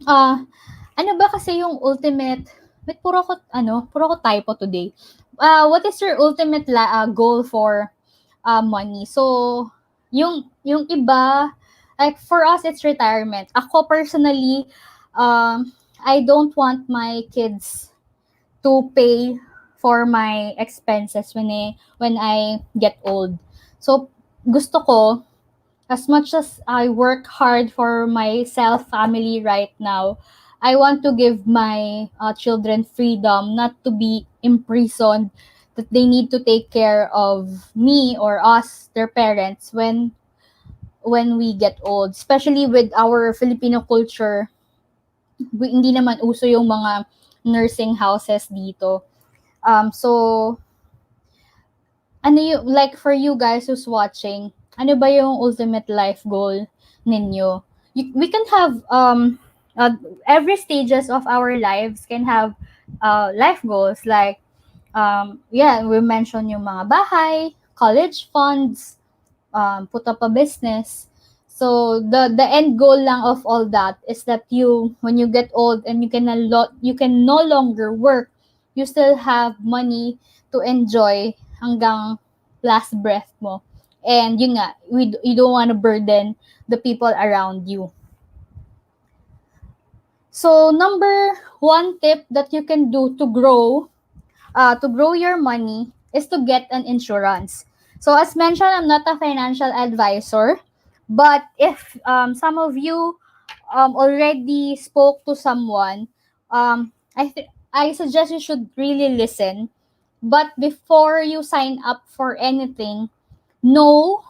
ano ba kasi yung ultimate, puro ko typo today. What is your ultimate goal for money? So, yung iba, like for us, it's retirement. Ako personally, I don't want my kids to pay for my expenses when I get old. So, gusto ko, as much as I work hard for myself, family right now, I want to give my children freedom, not to be imprisoned, that they need to take care of me or us, their parents, when we get old. Especially with our Filipino culture, hindi naman uso yung mga nursing houses dito. So, like for you guys who's watching, ano ba yung ultimate life goal ninyo? We can have every stages of our lives can have life goals, like we mentioned yung mga bahay, college funds, put up a business. So the end goal lang of all that is that you, when you get old and you can no longer work, you still have money to enjoy hanggang last breath mo. And yun nga, you don't want to burden the people around you. So number one tip that you can do to grow your money is to get an insurance. So as mentioned, I'm not a financial advisor, but if some of you already spoke to someone, I suggest you should really listen. But before you sign up for anything, know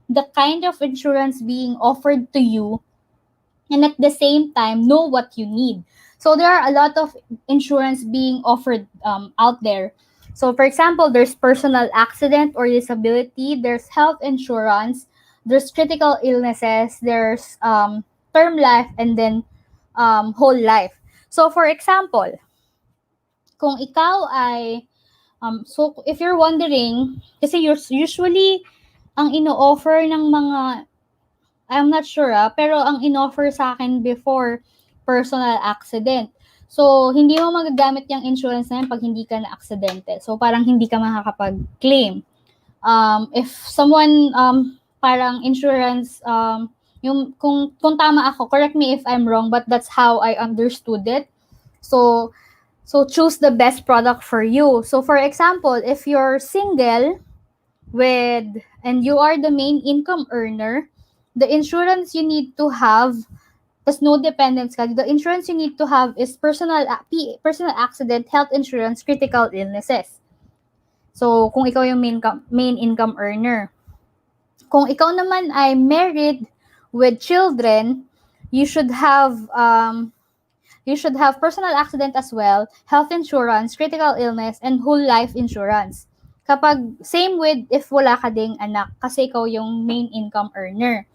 the kind of insurance being offered to you, and at the same time, know what you need. So there are a lot of insurance being offered out there. So for example, there's personal accident or disability, there's health insurance, there's critical illnesses, there's term life, and then whole life. So for example, kung ikaw ay so if you're wondering, kasi usually ang ino-offer ng mga, I'm not sure pero ang in-offer sa akin before, personal accident. So hindi mo magagamit yung insurance na yun pag hindi ka na aksidente. So parang hindi ka makakapag-claim. If someone parang insurance yung kung tama ako, correct me if I'm wrong, but that's how I understood it. So choose the best product for you. So for example, if you're single and you are the main income earner, the insurance you need to have, tas no dependents ka, the insurance you need to have is personal accident, health insurance, critical illnesses. So kung ikaw yung main income earner. Kung ikaw naman ay married with children, you should have personal accident as well, health insurance, critical illness, and whole life insurance. Kapag same with if wala ka ding anak, kasi ikaw yung main income earner.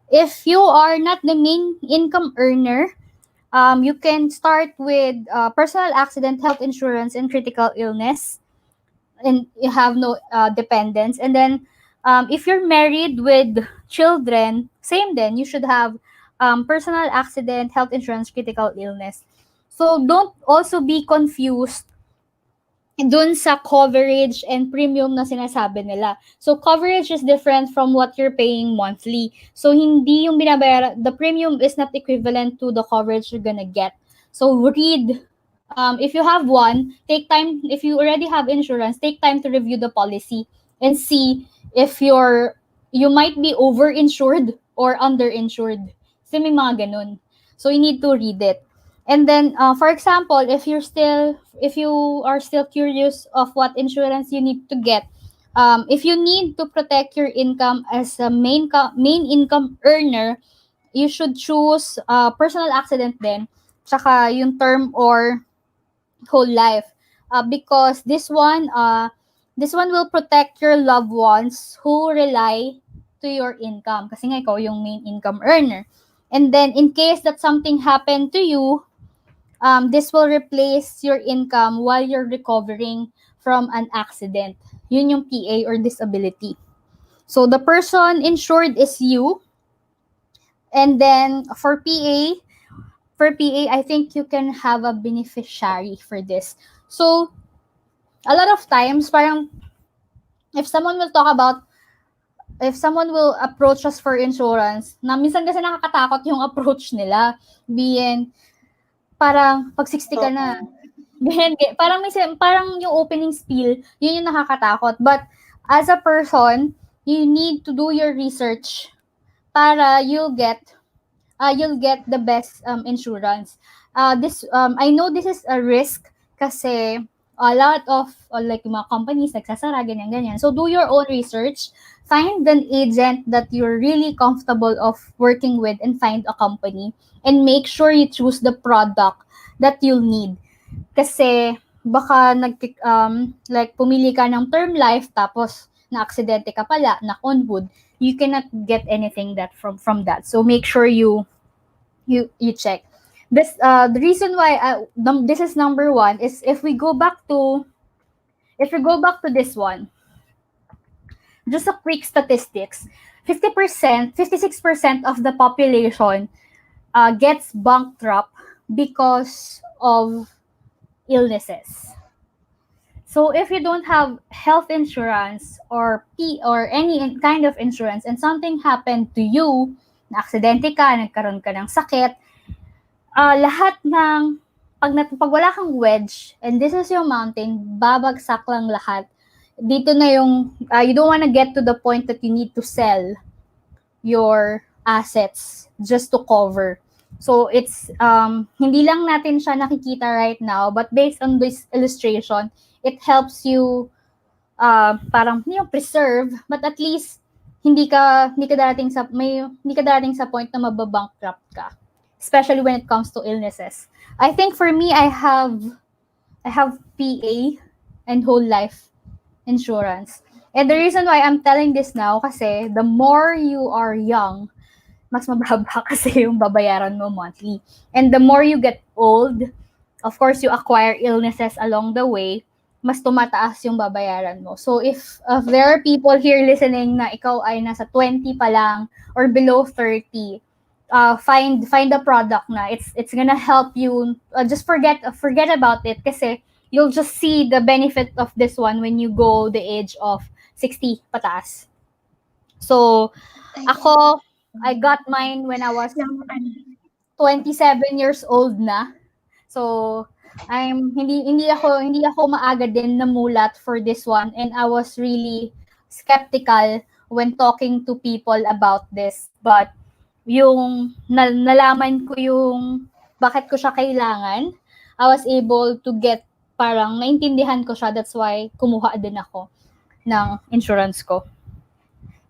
If you are not the main income earner, you can start with personal accident, health insurance, and critical illness, and you have no dependents. And then if you're married with children, same then, you should have personal accident, health insurance, critical illness. So don't also be confused dun sa coverage and premium na sinasabi nila. So coverage is different from what you're paying monthly. So hindi yung binabayaran, the premium is not equivalent to the coverage you're gonna get. So read, if you have one, take time, if you already have insurance, take time to review the policy and see if you might be overinsured or underinsured. Kasi may mga ganun. So you need to read it. And then, for example, if you are still curious of what insurance you need to get, if you need to protect your income as a main income earner, you should choose personal accident then, tsaka yung term or whole life, because this one will protect your loved ones who rely to your income, kasi nga ikaw yung main income earner. And then in case that something happened to you, this will replace your income while you're recovering from an accident. Yun yung PA or disability. So the person insured is you. And then for PA, I think you can have a beneficiary for this. So a lot of times, parang if someone will approach us for insurance, na minsan kasi nakakatakot yung approach nila. Being, parang pag 60 ka na, parang yung opening spiel, yun yung nakakatakot. But as a person, you need to do your research para you'll get the best insurance. I know this is a risk kasi a lot of like mga companies nagsasara, ganyan. So do your own research. Find an agent that you're really comfortable of working with and find a company. And make sure you choose the product that you'll need. Kasi baka like pumili ka ng term life tapos na-aksidente ka pala, knock on wood, you cannot get anything that from that. So make sure you check. This the reason why this is number one is if we go back to this one, just a quick statistics, 56% of the population gets bankrupt because of illnesses. So if you don't have health insurance or any kind of insurance and something happened to you, na-aksidente ka, nagkaroon ka ng sakit, lahat ng pag wala kang wedge and this is your mountain, babagsak lang lahat. Dito na yung you don't want to get to the point that you need to sell your assets just to cover. So it's hindi lang natin siya nakikita right now, but based on this illustration, it helps you parang preserve, but at least hindi ka darating sa point na mababankrupt ka, especially when it comes to illnesses. I think for me, I have PA and whole life insurance. And the reason why I'm telling this now kasi the more you are young, mas mababa kasi yung babayaran mo monthly. And the more you get old, of course, you acquire illnesses along the way, mas tumataas yung babayaran mo. So if there are people here listening na ikaw ay nasa 20 pa lang or below 30, find a product na it's gonna help you. Just forget about it kasi you'll just see the benefit of this one when you go the age of 60 pataas. So ako, I got mine when I was 27 years old na. So hindi ako maaga din namulat for this one, and I was really skeptical when talking to people about this. But yung nalaman ko yung bakit ko siya kailangan, I was able to get, parang naintindihan ko siya, that's why kumuha din ako ng insurance ko.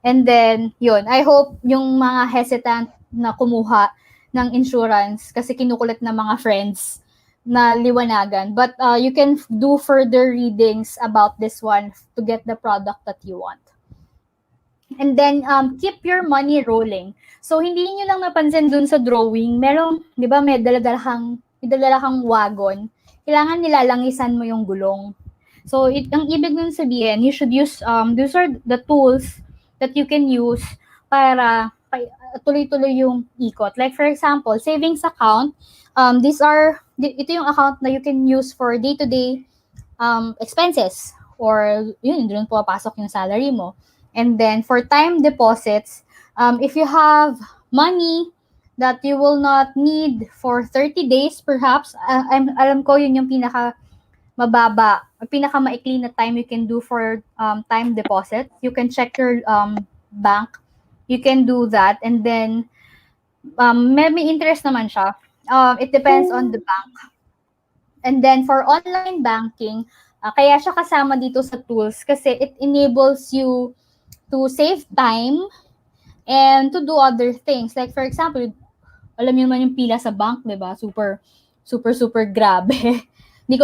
And then, yun, I hope yung mga hesitant na kumuha ng insurance kasi kinukulit ng mga friends na liwanagan. But you can do further readings about this one to get the product that you want. And then, keep your money rolling. So, hindi nyo lang napansin dun sa drawing, merong, di ba, may dala kang wagon. Kailangan nilalangisan mo yung gulong. So, ang ibig nun sabihin, you should use, those are the tools that you can use para tuloy-tuloy yung ikot. Like for example, savings account, these are ito yung account na you can use for day-to-day expenses, or yun, doon pumapasok yung salary mo. And then for time deposits, if you have money that you will not need for 30 days perhaps, alam ko yun yung pinaka maikli na time you can do for time deposit. You can check your bank. You can do that, and then may interest naman siya. It depends on the bank. And then for online banking, kaya siya kasama dito sa tools kasi it enables you to save time and to do other things. Like for example, alam niyo naman yung pila sa bank, 'di ba? Super super super grabe. hindi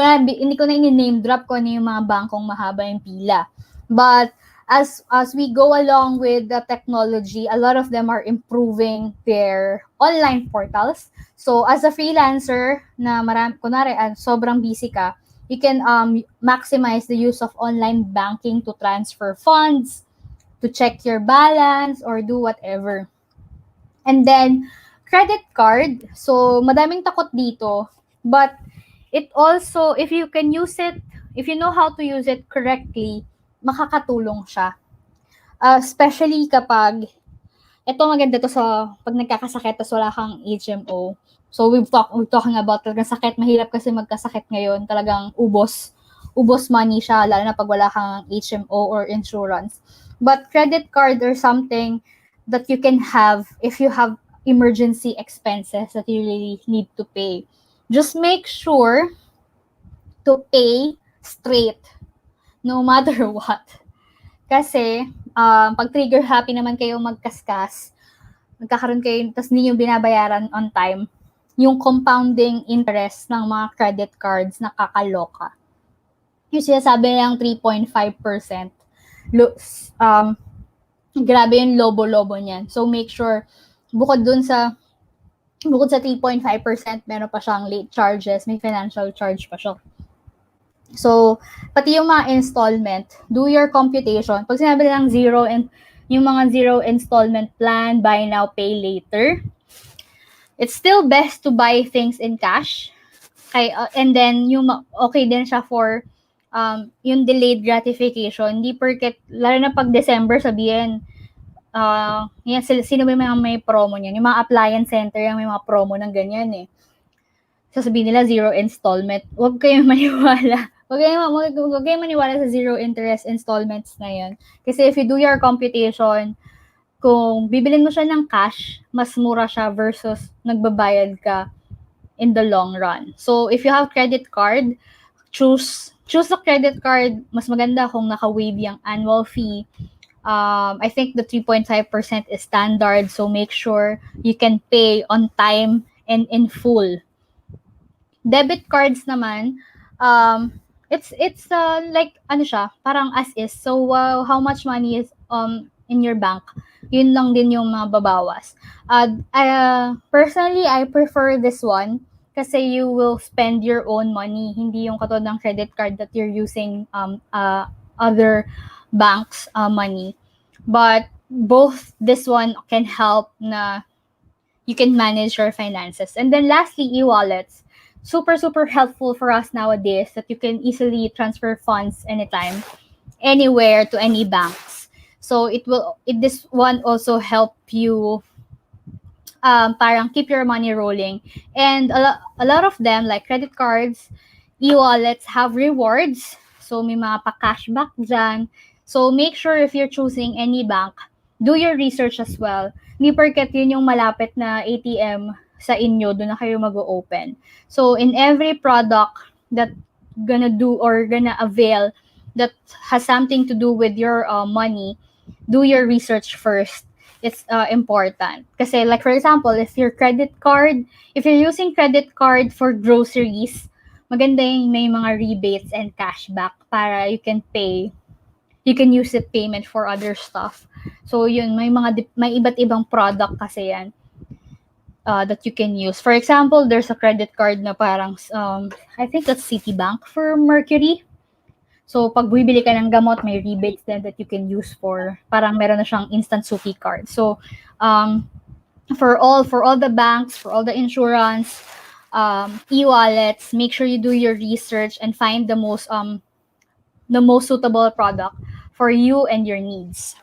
ko na ini-name drop ko ano yung mga bangkong mahaba yung pila. But as we go along with the technology, a lot of them are improving their online portals. So as a freelancer na kunwari sobrang busy ka, you can maximize the use of online banking to transfer funds, to check your balance, or do whatever. And then credit card, so madaming takot dito, but it also, if you can use it, if you know how to use it correctly, makakatulong siya. Especially kapag, ito maganda to sa pag nagkakasakit tapos wala kang HMO. So we're talking about talagang sakit. Mahirap kasi magkasakit ngayon. Talagang ubos money siya, lalo na pag wala kang HMO or insurance. But credit card or something that you can have if you have emergency expenses that you really need to pay. Just make sure to pay straight no matter what. Kasi pag trigger happy naman kayo magkaskas, magkakaroon kayo, tapos hindi nyo binabayaran on time, yung compounding interest ng mga credit cards nakakaloka. Yung sinasabi nilang 3.5%. Grabe yung lobo-lobo niyan. So make sure, bukod sa 3.5%, meron pa siyang late charges, may financial charge pa siya. So, pati yung mga installment, do your computation. Pag sinabi nilang yung mga zero installment plan, buy now, pay later, it's still best to buy things in cash. And then, okay din siya for yung delayed gratification. Hindi porket, lalo na pag December, sabihin, yan, sino may promo niyan? Yung mga appliance center, yung may mga promo ng ganyan eh. Sasabihin nila zero installment. Huwag kayong maniwala. Huwag kayong maniwala sa zero interest installments na yun. Kasi if you do your computation, kung bibilin mo siya ng cash, mas mura siya versus nagbabayad ka in the long run. So if you have credit card, choose a credit card. Mas maganda kung naka-waive yung annual fee. I think the 3.5% is standard, so make sure you can pay on time and in full. Debit cards naman, it's like ano siya, parang as is. So how much money is in your bank, yun lang din yung mga babawas. Personally, I prefer this one kasi you will spend your own money, hindi yung katulad ng credit card that you're using other banks money. But both this one can help na you can manage your finances. And then lastly, e-wallets. Super, super helpful for us nowadays that you can easily transfer funds anytime, anywhere to any banks. So this one also help you parang keep your money rolling. And a lot of them, like credit cards, e-wallets have rewards. So may mga pa-cashback dyan. So make sure if you're choosing any bank, do your research as well. Hindi porket yun yung malapit na ATM sa inyo, doon na kayo mag-open. So in every product that gonna avail that has something to do with your money, do your research first. It's important. Kasi like for example, if you're using credit card for groceries, maganda yung may mga rebates and cashback para you can use the payment for other stuff. So yun, may iba't ibang product kasi yan that you can use. For example, there's a credit card na parang I think that's Citibank for Mercury. So pag bibili ka ng gamot, may rebates din that you can use for, parang meron na siyang instant suki card. So for all the banks, for all the insurance, e-wallets. Make sure you do your research and find the most suitable product for you and your needs.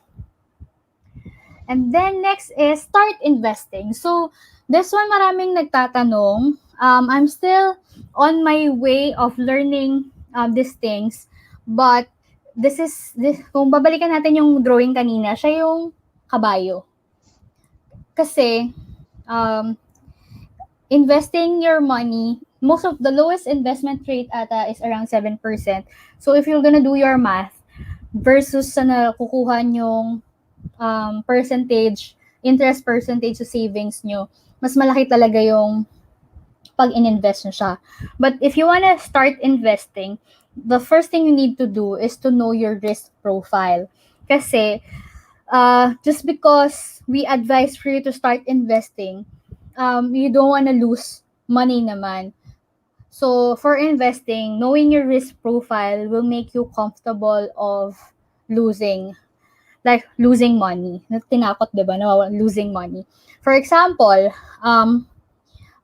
And then next is start investing. So this one maraming nagtatanong. I'm still on my way of learning these things, but this kung babalikan natin yung drawing kanina, siya yung kabayo. Kasi investing your money, most of the lowest investment rate ata is around 7%. So if you're gonna do your math versus sa nakukuha nyong interest percentage sa savings nyo, mas malaki talaga yung pag in-invest nyo siya. But if you wanna start investing, the first thing you need to do is to know your risk profile. Kasi, just because we advise for you to start investing, you don't wanna lose money naman. So, for investing, knowing your risk profile will make you comfortable of losing money. Tinakot, diba? Losing money. For example,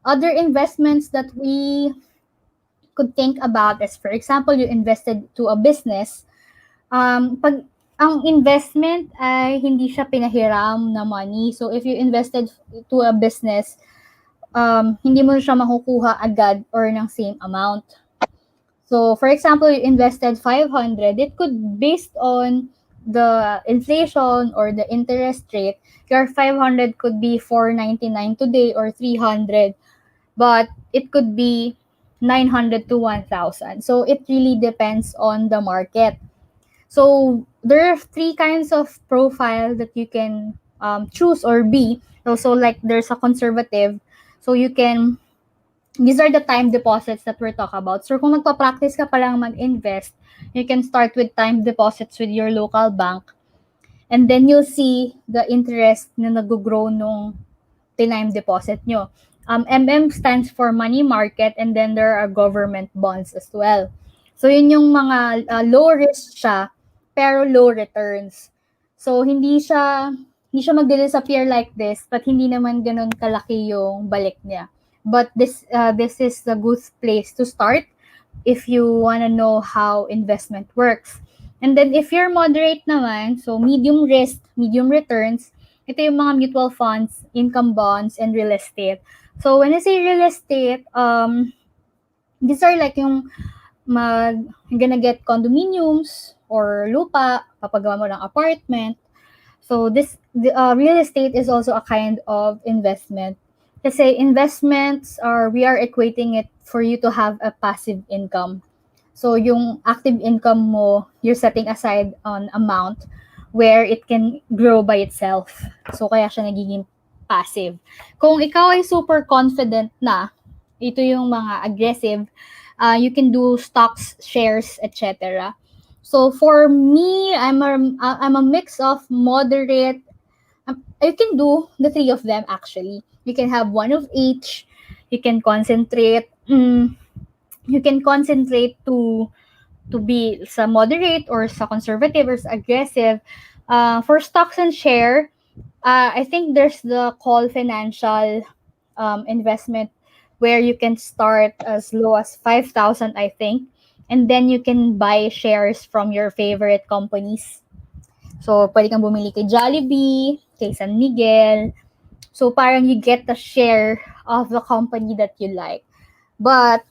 other investments that we could think about is, for example, you invested to a business. Pag ang investment ay hindi siya pinahiram na money. So, if you invested to a business, hindi mo siya makukuha agad or ng same amount. So, for example, you invested 500, it could, based on the inflation or the interest rate, your 500 could be 499 today or 300, but it could be 900 to 1,000. So, it really depends on the market. So, there are 3 kinds of profile that you can choose or be. So, like there's a conservative. So, these are the time deposits that we're talking about. So, kung magpa-practice ka pa lang mag-invest, you can start with time deposits with your local bank. And then you'll see the interest na nag-grow nung time deposit nyo. stands for money market, and then there are government bonds as well. So, yun yung mga low risk siya, pero low returns. So, hindi siya mag-disappear like this, but hindi naman ganun kalaki yung balik niya. But this is the good place to start if you want to know how investment works. And then if you're moderate naman, so medium risk, medium returns, ito yung mga mutual funds, income bonds, and real estate. So when I say real estate, these are like yung gonna get condominiums or lupa, papagawa mo ng apartment. So real estate is also a kind of investment. Kasi investments we are equating it for you to have a passive income. So yung active income mo, you're setting aside an amount where it can grow by itself. So kaya siya nagiging passive. Kung ikaw ay super confident na, ito yung mga aggressive, you can do stocks, shares, etc. So for me, I'm a mix of moderate. You can do the 3 of them actually. You can have one of each. You can concentrate. You can concentrate to be sa moderate or sa conservative or sa aggressive. For stocks and share, I think there's the call financial investment where you can start as low as 5,000, I think, and then you can buy shares from your favorite companies. So, pwede kang bumili kay Jollibee, kay San Miguel. So, parang you get a share of the company that you like. But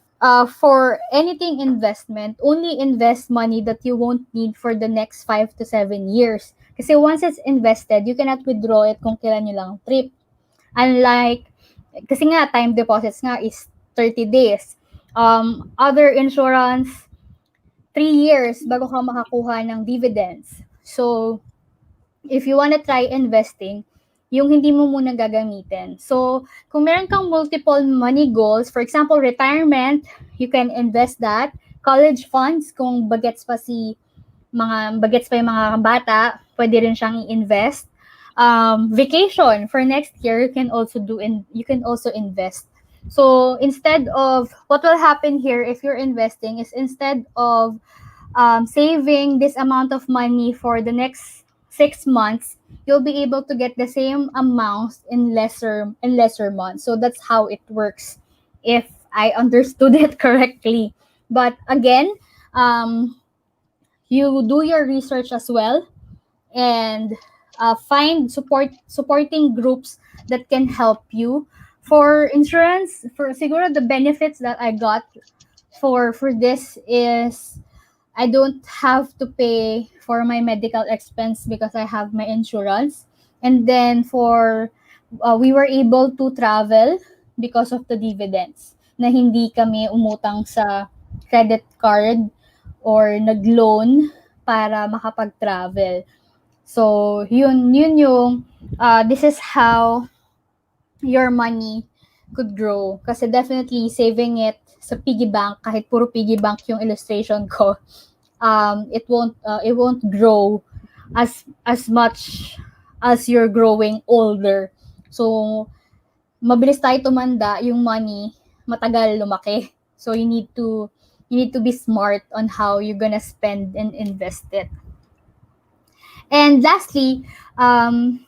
for anything investment, only invest money that you won't need for the next 5 to 7 years. Kasi once it's invested, you cannot withdraw it kung kailan nyo lang trip. Unlike, kasi nga, time deposits nga is 30 days. Other insurance, 3 years bago ka makakuha ng dividends. So, if you wanna try investing, yung hindi mo muna gagamitin. So, kung meron kang multiple money goals, for example, retirement, you can invest that. College funds, kung bagets pa yung mga bata, pwede rin siyang i-invest. Vacation for next year, you can also invest. So, instead of, what will happen here if you're investing is instead of saving this amount of money for the next 6 months, you'll be able to get the same amounts in lesser months. So that's how it works if I understood it correctly. But again, you do your research as well, and find supporting groups that can help you. For insurance, for siguro the benefits that I got for this is I don't have to pay for my medical expense because I have my insurance. And then for we were able to travel because of the dividends, na hindi kami umutang sa credit card or nag-loan para makapag-travel. So, yun yung, this is how your money could grow. Kasi definitely, saving it sa piggy bank, kahit puro piggy bank yung illustration ko, it won't grow as much as you're growing older. So, mabilis tayo tumanda, yung money, matagal lumaki. So, you need to be smart on how you're gonna spend and invest it. And lastly,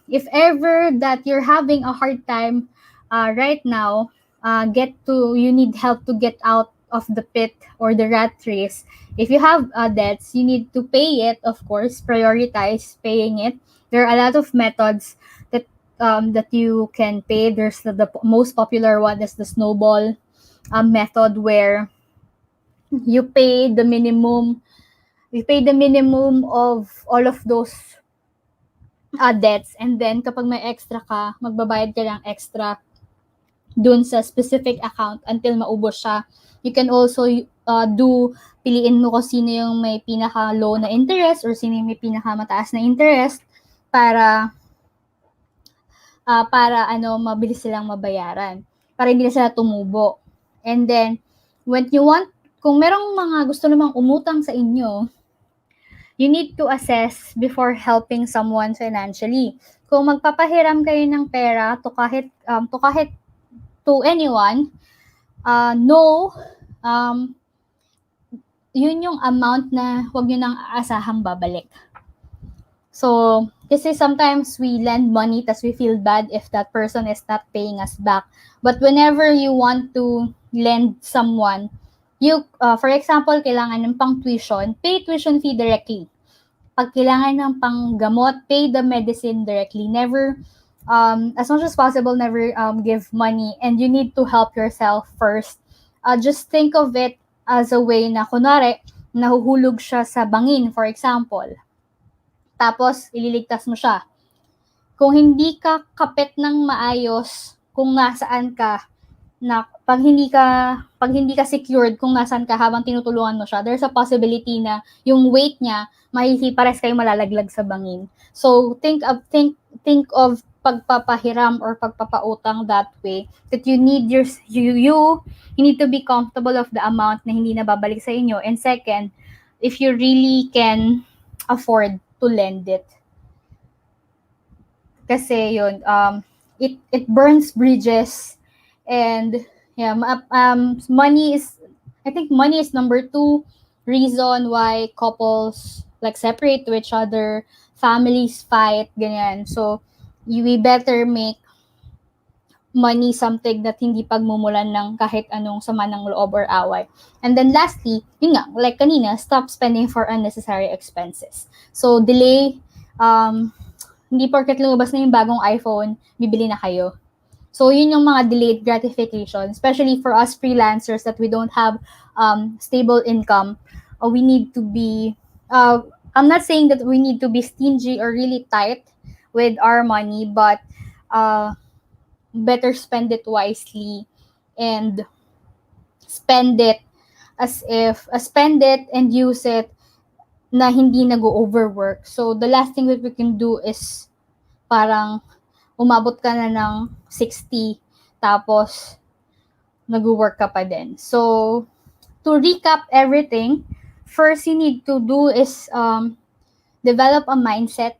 if ever that you're having a hard time right now, you need help to get out of the pit or the rat race. If you have debts, you need to pay it, of course, prioritize paying it. There are a lot of methods that you can pay. There's the most popular one is the snowball method, where you pay the minimum of all of those debts, and then kapag may extra ka, magbabayad ka ng extra dun sa specific account until maubos siya. You can also piliin mo kung sino yung may pinaka-low na interest or sino yung may pinaka-mataas na interest para mabilis silang mabayaran, para hindi na sila tumubo. And then, kung merong mga gusto namang umutang sa inyo, you need to assess before helping someone financially. Kung magpapahiram kayo ng pera to anyone, yun yung amount na huwag nyo nang aasahang babalik. So, kasi sometimes we lend money tas we feel bad if that person is not paying us back. But whenever you want to lend someone, for example, kailangan ng pang tuition, pay tuition fee directly. Pag kailangan ng panggamot, pay the medicine directly. Never, as much as possible, never give money. And you need to help yourself first. Just think of it as a way na, kunwari, nahuhulog siya sa bangin, for example. Tapos, ililigtas mo siya. Kung hindi ka kapit ng maayos kung nasaan ka, na pag hindi ka secured kung nasaan ka habang tinutulungan mo siya, there's a possibility na yung weight niya pares kayo malalaglag sa bangin. So think of pagpapahiram or pagpapautang that way, that you need to be comfortable of the amount na hindi na babalik sa inyo, and second, if you really can afford to lend it. Kasi yun, it burns bridges. And yeah, money is number 2 reason why couples like separate to each other, families fight, ganyan. So we better make money something that hindi pagmumulan ng kahit anong sama ng loob or away. And then lastly, yun nga, like kanina, stop spending for unnecessary expenses. So delay, hindi porket lumabas na yung bagong iPhone, bibili na kayo. So, yun yung mga delayed gratification, especially for us freelancers that we don't have stable income. We need to be, I'm not saying that we need to be stingy or really tight with our money, but better spend it wisely and spend it and use it na hindi nag-overwork. So, the last thing that we can do is parang umabot ka na ng 60, tapos nag-work ka pa din. So, to recap everything, first you need to do is develop a mindset,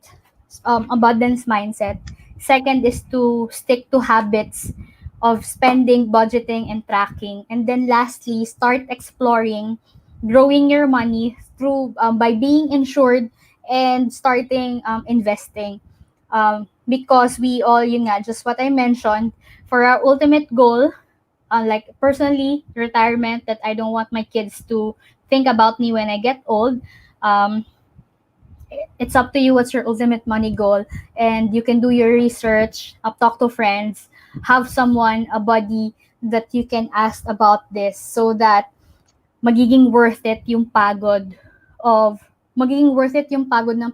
abundance mindset. Second is to stick to habits of spending, budgeting, and tracking. And then lastly, start exploring, growing your money through by being insured and starting investing. Because we all, just what I mentioned, for our ultimate goal, like personally retirement, that I don't want my kids to think about me when I get old. Um, it's up to you what's your ultimate money goal, and you can do your research, talk to friends, have someone, a buddy that you can ask about this, so that magiging worth it yung pagod of magiging worth it yung pagod ng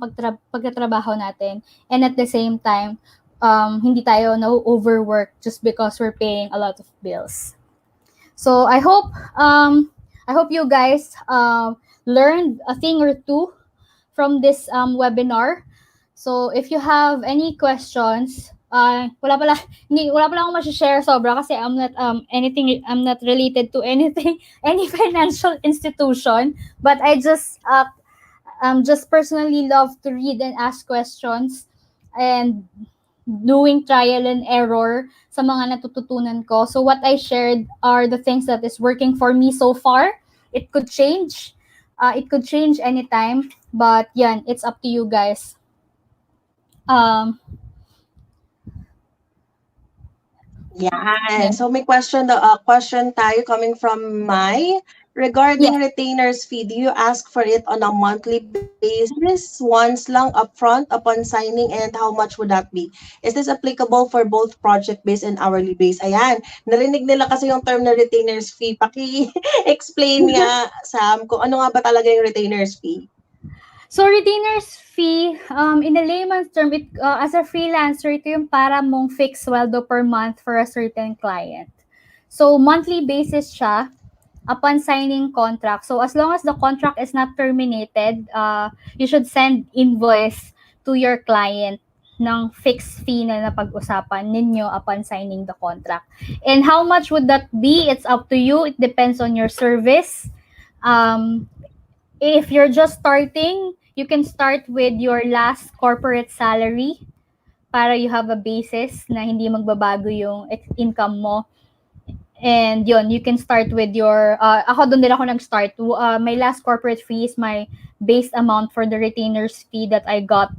pagtatrabaho natin, and at the same time hindi tayo na overwork just because we're paying a lot of bills. So I hope you guys learned a thing or two from this webinar. So if you have any questions, wala pala akong ma-share sobra kasi I'm not related to anything any financial institution, but I just personally love to read and ask questions, and doing trial and error sa mga natututunan ko. So what I shared are the things that is working for me so far. It could change. It could change anytime. But yan, it's up to you guys. Yeah. So may question tayo coming from Mai regarding Yes. retainers fee. Do you ask for it on a monthly basis, once lang upfront upon signing, and how much would that be? Is this applicable for both project-based and hourly based? Ayan, narinig nila kasi yung term na retainers fee. Paki-explain nga, Sam, kung ano nga ba talaga yung retainers fee? So retainers fee, in a layman's term, as a freelancer, ito yung para mong fixed sweldo per month for a certain client. So monthly basis siya upon signing contract. So as long as the contract is not terminated, you should send invoice to your client ng fixed fee na napag-usapan ninyo upon signing the contract. And how much would that be? It's up to you. It depends on your service. If you're just starting, you can start with your last corporate salary para you have a basis na hindi magbabago yung income mo. And yun, you can start with your, ako doon din ako nag-start. My last corporate fee is my base amount for the retainer's fee that I got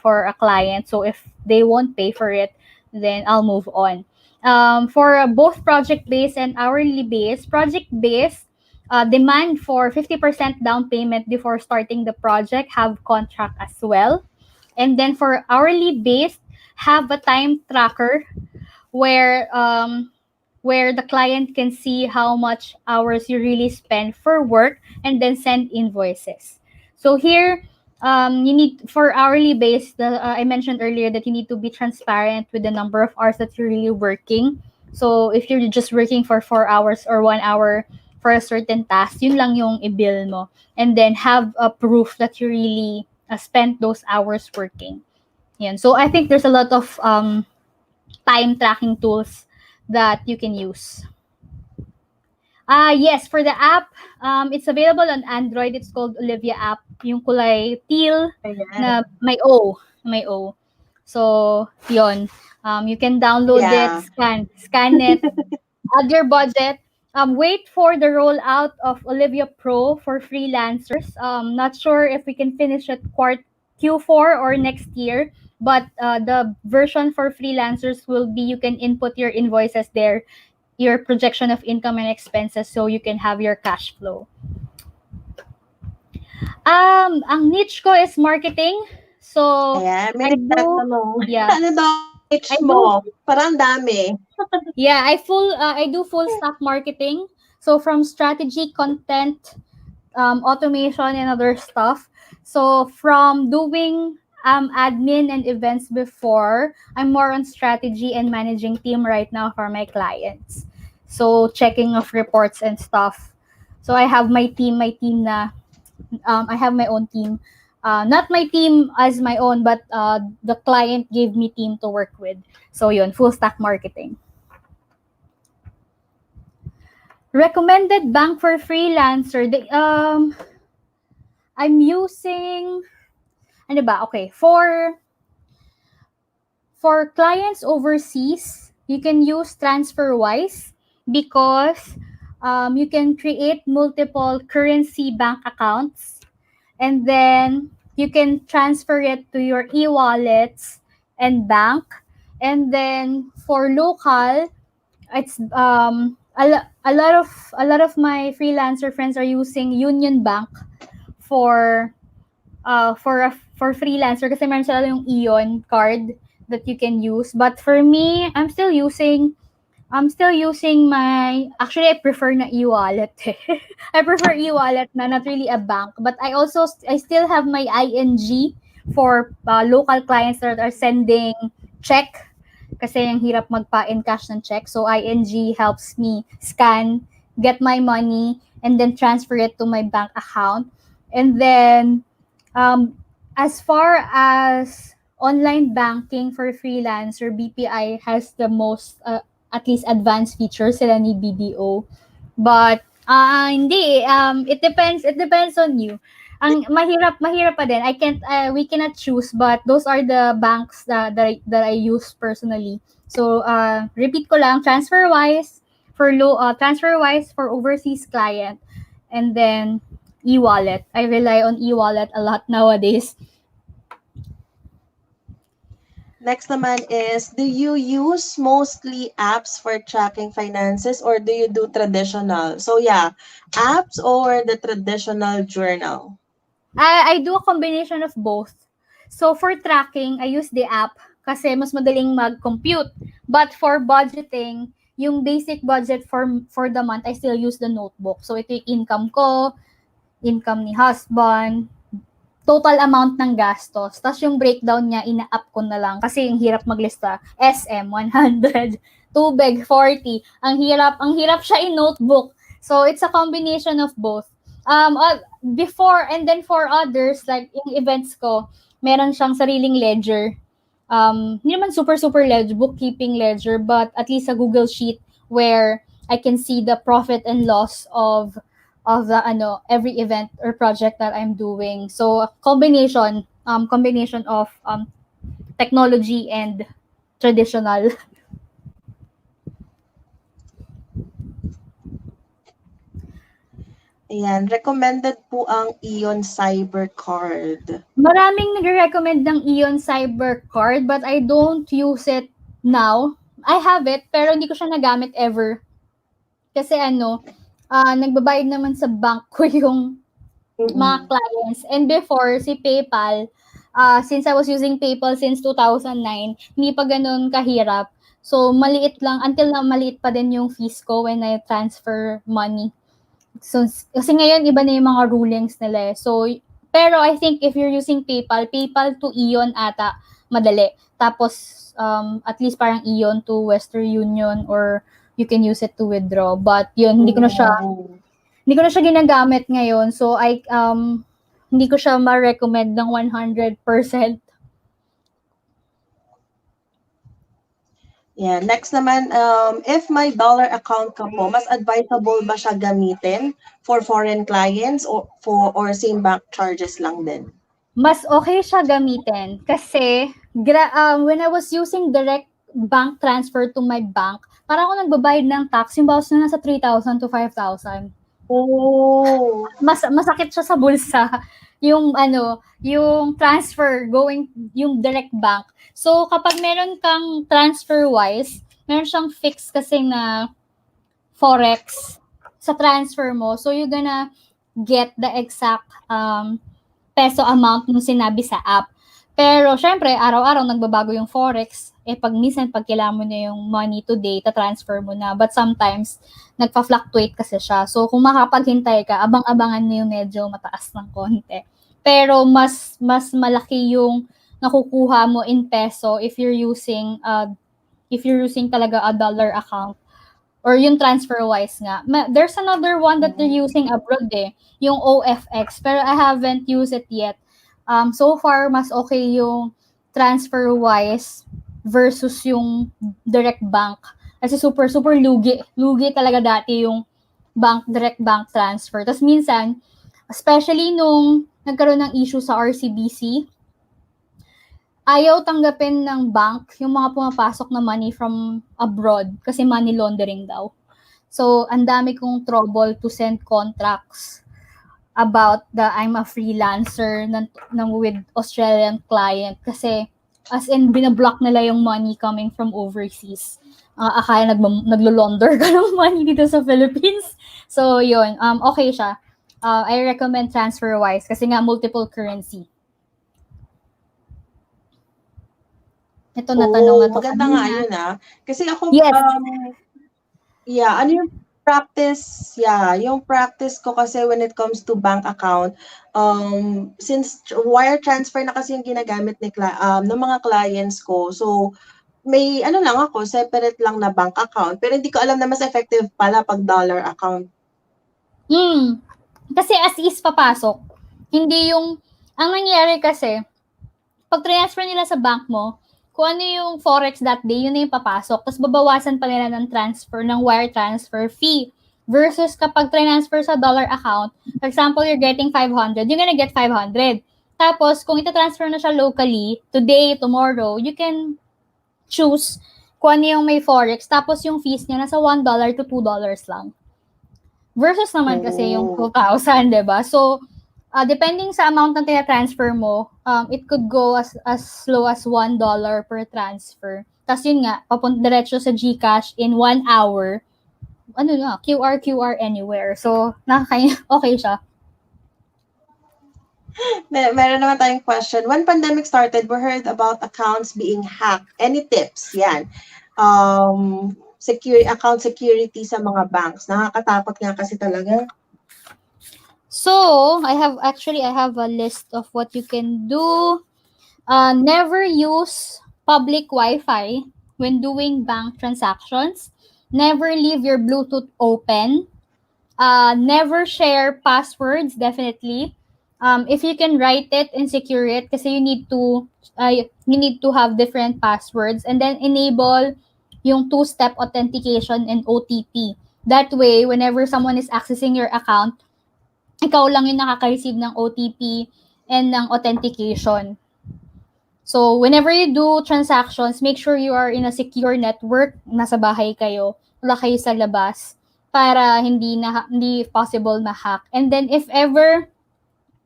for a client. So if they won't pay for it, then I'll move on. For both project-based and hourly based, project-based, demand for 50% down payment before starting the project, have contract as well. And then for hourly based, have a time tracker where the client can see how much hours you really spend for work, and then send invoices. So here, you need, for hourly based, I mentioned earlier that you need to be transparent with the number of hours that you're really working. So if you're just working for 4 hours or 1 hour for a certain task, yun lang yung i-bill mo. And then have a proof that you really spent those hours working. Yan. So I think there's a lot of time tracking tools that you can use. Yes, for the app, it's available on Android. It's called Olivia app. Yung kulay teal na may O. So, yon. You can download it, scan it, add your budget. Wait for the rollout of Olivia Pro for freelancers. Not sure if we can finish it Q4 or next year, but the version for freelancers will be, you can input your invoices there, your projection of income and expenses, so you can have your cash flow. Ang niche ko is marketing. So, Ayan, may I do, yeah. Ano daw niche mo? Parang dami. Yeah, I do full stack marketing. So from strategy, content, automation, and other stuff. So from doing admin and events before, I'm more on strategy and managing team right now for my clients. So checking of reports and stuff. So I have my team na, I have my own team. Not my team as my own, but the client gave me team to work with. So yun, full stack marketing. Recommended bank for freelancer. I'm using, ano ba? Okay, for clients overseas, you can use TransferWise because you can create multiple currency bank accounts, and then you can transfer it to your e-wallets and bank. And then for local, it's a lot of my freelancer friends are using Union Bank for for freelancer kasi meron sila yung Ion card that you can use. But for me, I'm still using my, actually I prefer na e-wallet. I prefer e-wallet na, not really a bank. But I still have my ING for local clients that are sending check kasi ang hirap magpa-encash ng check. So ING helps me scan, get my money, and then transfer it to my bank account. And then as far as online banking for freelancer, BPI has the most at least advanced features sila ni BDO. But hindi it depends on you. Ang mahirap pa din. We cannot choose, but those are the banks that I use personally. So repeat ko lang, TransferWise for overseas client, and then e-wallet. I rely on e-wallet a lot nowadays. Next naman is, do you use mostly apps for tracking finances or do you do traditional? So yeah, apps or the traditional journal? I do a combination of both. So for tracking, I use the app kasi mas madaling mag-compute. But for budgeting, yung basic budget for the month, I still use the notebook. So ito yung income ko, income ni husband, total amount ng gastos. Tapos yung breakdown niya, ina-up ko na lang. Kasi yung hirap maglista. SM, 100. Tubig, 40. Ang hirap siya in-notebook. So, it's a combination of both. Before, and then for others, like yung events ko, meron siyang sariling ledger. Hindi naman super ledger, bookkeeping ledger, but at least a Google Sheet where I can see the profit and loss of the every event or project that I'm doing. So combination of technology and traditional. Ayan, recommended po ang Ion Cyber Card. Maraming nagre-recommend ng Ion Cyber Card, but I don't use it now. I have it, pero hindi ko siya nagamit ever. Kasi nagbabayad naman sa bank ko yung mga clients. And before, si PayPal, since I was using PayPal since 2009, hindi pa ganun kahirap. So, maliit lang, until na maliit pa din yung fees ko when I transfer money. So, kasi ngayon, iba na yung mga rulings nila. So, pero I think if you're using PayPal to Ion ata, madali. Tapos, at least parang Ion to Western Union, or you can use it to withdraw. But yun, hindi ko na siya ginagamit ngayon. So, hindi ko siya ma-recommend ng 100%. Yeah. Next naman, if my dollar account ka po, mas advisable ba siya gamitin for foreign clients or same bank charges lang din? Mas okay siya gamitin kasi when I was using direct bank transfer to my bank, parang ako nagbabayad ng tax, yung bawas na nasa 3,000 to 5,000. Oh. Masakit siya sa bulsa yung yung transfer yung direct bank. So kapag meron kang TransferWise, meron siyang fixed kasi na forex sa transfer mo. So you're gonna get the exact peso amount nung sinabi sa app. Pero syempre, araw-araw nagbabago yung forex. Pag kailangan mo na yung money today, ta-transfer mo na. But sometimes, nagpa-fluctuate kasi siya. So, kung makapaghintay ka, abang-abangan na yung medyo mataas ng konti. Pero mas malaki yung nakukuha mo in peso if you're using talaga a dollar account or yung TransferWise nga. There's another one that they're using abroad yung OFX, pero I haven't used it yet. So far, mas okay yung TransferWise versus yung direct bank. Kasi super lugi. Lugi talaga dati yung direct bank transfer. Tapos minsan, especially nung nagkaroon ng issue sa RCBC, ayaw tanggapin ng bank yung mga pumapasok na money from abroad kasi money laundering daw. So, ang dami kong trouble to send contracts about I'm a freelancer with Australian client kasi as in binablock nila yung money coming from overseas. akala naglo-launder ka ng money dito sa Philippines. So, yun. Okay siya. I recommend TransferWise kasi nga multiple currency. Ito natanong na to maganda nga kanina. yun Kasi ako, Yes. ano yung practice, yung practice ko kasi when it comes to bank account, since wire transfer na kasi yung ginagamit ng mga clients ko, so may ano lang ako, separate lang na bank account, pero hindi ko alam na mas effective pala pag dollar account. Kasi as is papasok. Hindi yung, ang nangyayari kasi, pag transfer nila sa bank mo, kung ano yung forex that day, yun na yung papasok. Tapos babawasan pa nila ng transfer, ng wire transfer fee. Versus kapag transfer sa dollar account, for example, you're getting 500, you're gonna get 500. Tapos, kung ita-transfer na siya locally, today, tomorrow, you can choose kung ano yung may forex. Tapos, yung fees niya nasa $1 to $2 lang. Versus naman kasi yung 2,000, diba? So, depending sa amount ng tina-transfer mo, it could go as low as $1 per transfer. Tapos yun nga, papunta diretso sa GCash in 1 hour. Ano na, QR anywhere. So, okay siya. Meron naman tayong question. When pandemic started, we heard about accounts being hacked. Any tips? Yan. Account security sa mga banks. Nakakatakot nga kasi talaga. So, I have a list of what you can do. Never use public Wi-Fi when doing bank transactions. Never leave your Bluetooth open. Never share passwords, definitely. If you can write it and secure it, kasi you need to have different passwords, and then enable yung 2-step authentication and OTP. That way, whenever someone is accessing your account, ikaw lang yung nakaka-receive ng OTP and ng authentication. So, whenever you do transactions, make sure you are in a secure network, nasa bahay kayo, wala kayo sa labas, para hindi possible ma-hack. And then,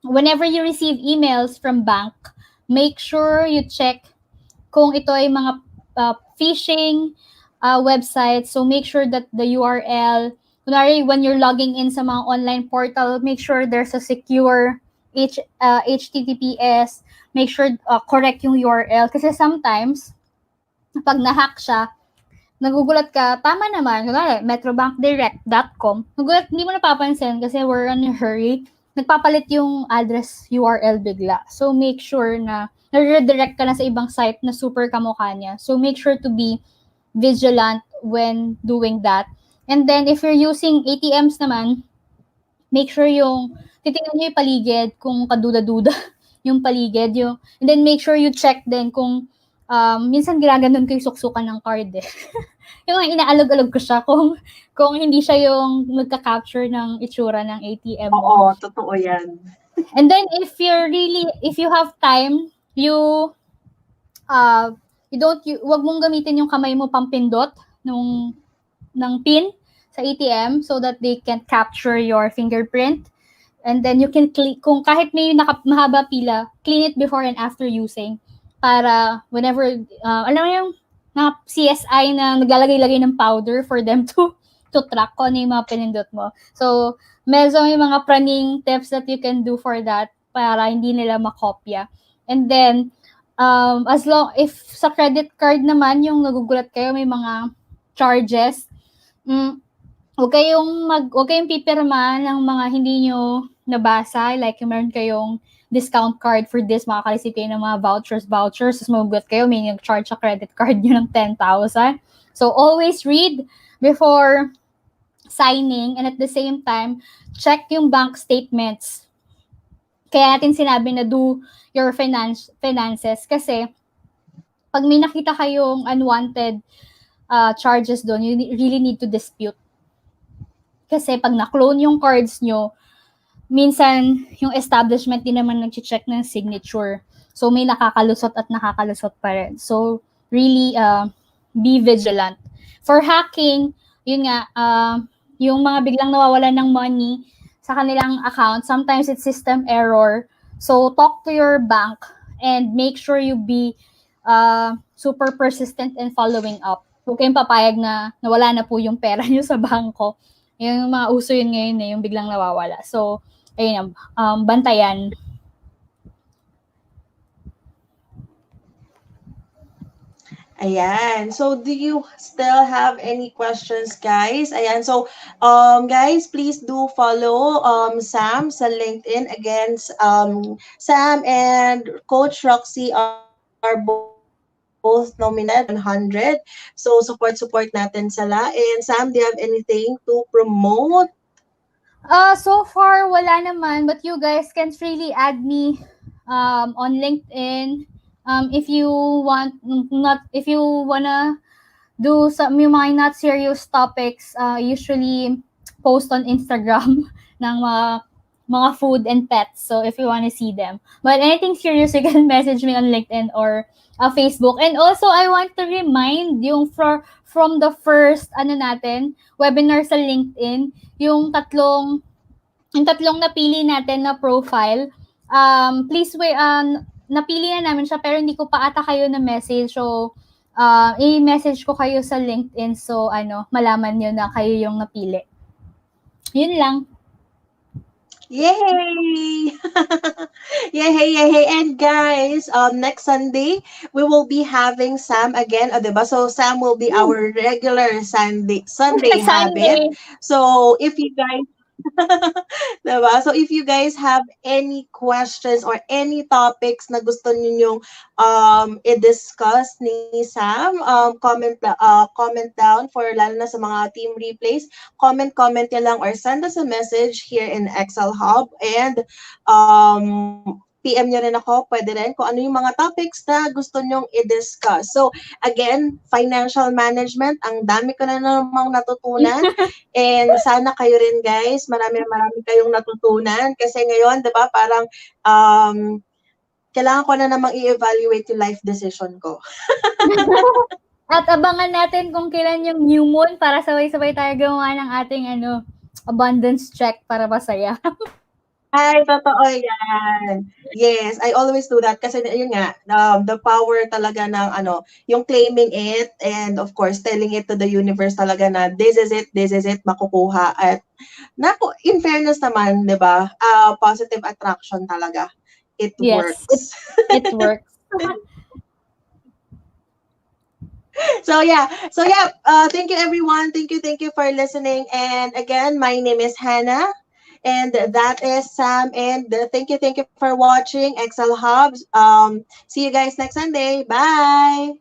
whenever you receive emails from bank, make sure you check kung ito ay mga phishing websites. So, make sure that the URL, when you're logging in sa mga online portal, make sure there's a secure HTTPS. Make sure correct yung URL. Kasi sometimes, pag na-hack siya, nagugulat ka, tama naman, metrobankdirect.com, nagugulat, hindi mo napapansin kasi we're in a hurry, nagpapalit yung address URL bigla. So, make sure na nare-redirect ka na sa ibang site na super kamukha niya. So, make sure to be vigilant when doing that. And then, if you're using ATMs naman, make sure titingnan nyo yung paligid kung kaduda-duda yung paligid. And then, make sure you check din kung minsan ginaganon ko yung suksukan ng card yung inaalog-alog ko siya kung hindi siya yung nagka-capture ng itsura ng ATM mo. Oo, totoo yan. And then if you have time, wag mong gamitin yung kamay mo pampindot ng pin sa ATM so that they can capture your fingerprint. And then you can kung kahit may mahaba pila, clean it before and after using. Para whenever, alam mo yung mga CSI na naglalagay-lagay ng powder for them to track kung ano yung mga pinindot mo. So, may mga praning tips that you can do for that para hindi nila makopya. And then, if sa credit card naman, yung nagugulat kayo, may mga charges, huwag kayong pipirma ng mga hindi nyo nabasa. Like, meron kayong discount card for this, makaka-receive kayo ng mga vouchers, tapos magugulat kayo, may nag-charge sa credit card nyo ng 10,000. So, always read before signing, and at the same time, check yung bank statements. Kaya natin sinabi na do your finances kasi pag may nakita kayong unwanted charges doon, you really need to dispute. Kasi pag na-clone yung cards nyo, minsan yung establishment din naman nag-check ng signature. So may nakakalusot at nakakalusot pa rin. So really be vigilant. For hacking, yun nga, yung mga biglang nawawalan ng money sa kanilang account, sometimes it's system error. So talk to your bank and make sure you be super persistent in following up. Huwag kayong papayag na nawala na po yung pera niyo sa bangko. Yung mga uso yun ngayon yung biglang nawawala. So, ayun, bantayan. Ayan. So, do you still have any questions, guys? Ayan. So, guys, please do follow Sam sa LinkedIn. Again, Sam and Coach Roxy are both nominated for the 100. So, support natin sila. And Sam, do you have anything to promote? So far, wala naman. But you guys can freely add me on LinkedIn. If you want, not if you wanna do some yung mga not serious topics, usually post on Instagram ng mga food and pets. So if you want to see them. But anything serious, you can message me on LinkedIn or Facebook. And also, I want to remind yung from the first webinar sa LinkedIn, yung tatlong napili natin na profile, please wait, napili na namin siya pero hindi ko pa ata kayo na message. So, i-message ko kayo sa LinkedIn so malaman nyo na kayo yung napili. Yun lang. Yay! Yay! And guys, next Sunday, we will be having Sam again. Diba? So, Sam will be our regular Sunday habit. Sunday. So, if you guys diba? So if you guys have any questions or any topics na gusto ninyong i-discuss ni Sam, comment down for lalo na sa mga team replays. Comment nyo lang or send us a message here in Excel Hub and PM nyo rin ako, pwede rin kung ano yung mga topics na gusto nyong i-discuss. So, again, financial management, ang dami ko na namang natutunan. And sana kayo rin guys, marami kayong natutunan. Kasi ngayon, di ba, parang kailangan ko na namang i-evaluate yung life decision ko. At abangan natin kung kailan yung new moon para sabay-sabay tayo gumawa ng ating abundance check para masaya. Ay, totoo yan. Yes, I always do that kasi yun nga, the power talaga ng yung claiming it and of course telling it to the universe talaga na this is it, makukuha. At in fairness naman, 'di ba? Positive attraction talaga. It Yes, works. it works. So yeah, thank you everyone. Thank you for listening. And again, my name is Hannah. And that is Sam. And thank you for watching Excel Hubs. See you guys next Sunday. Bye.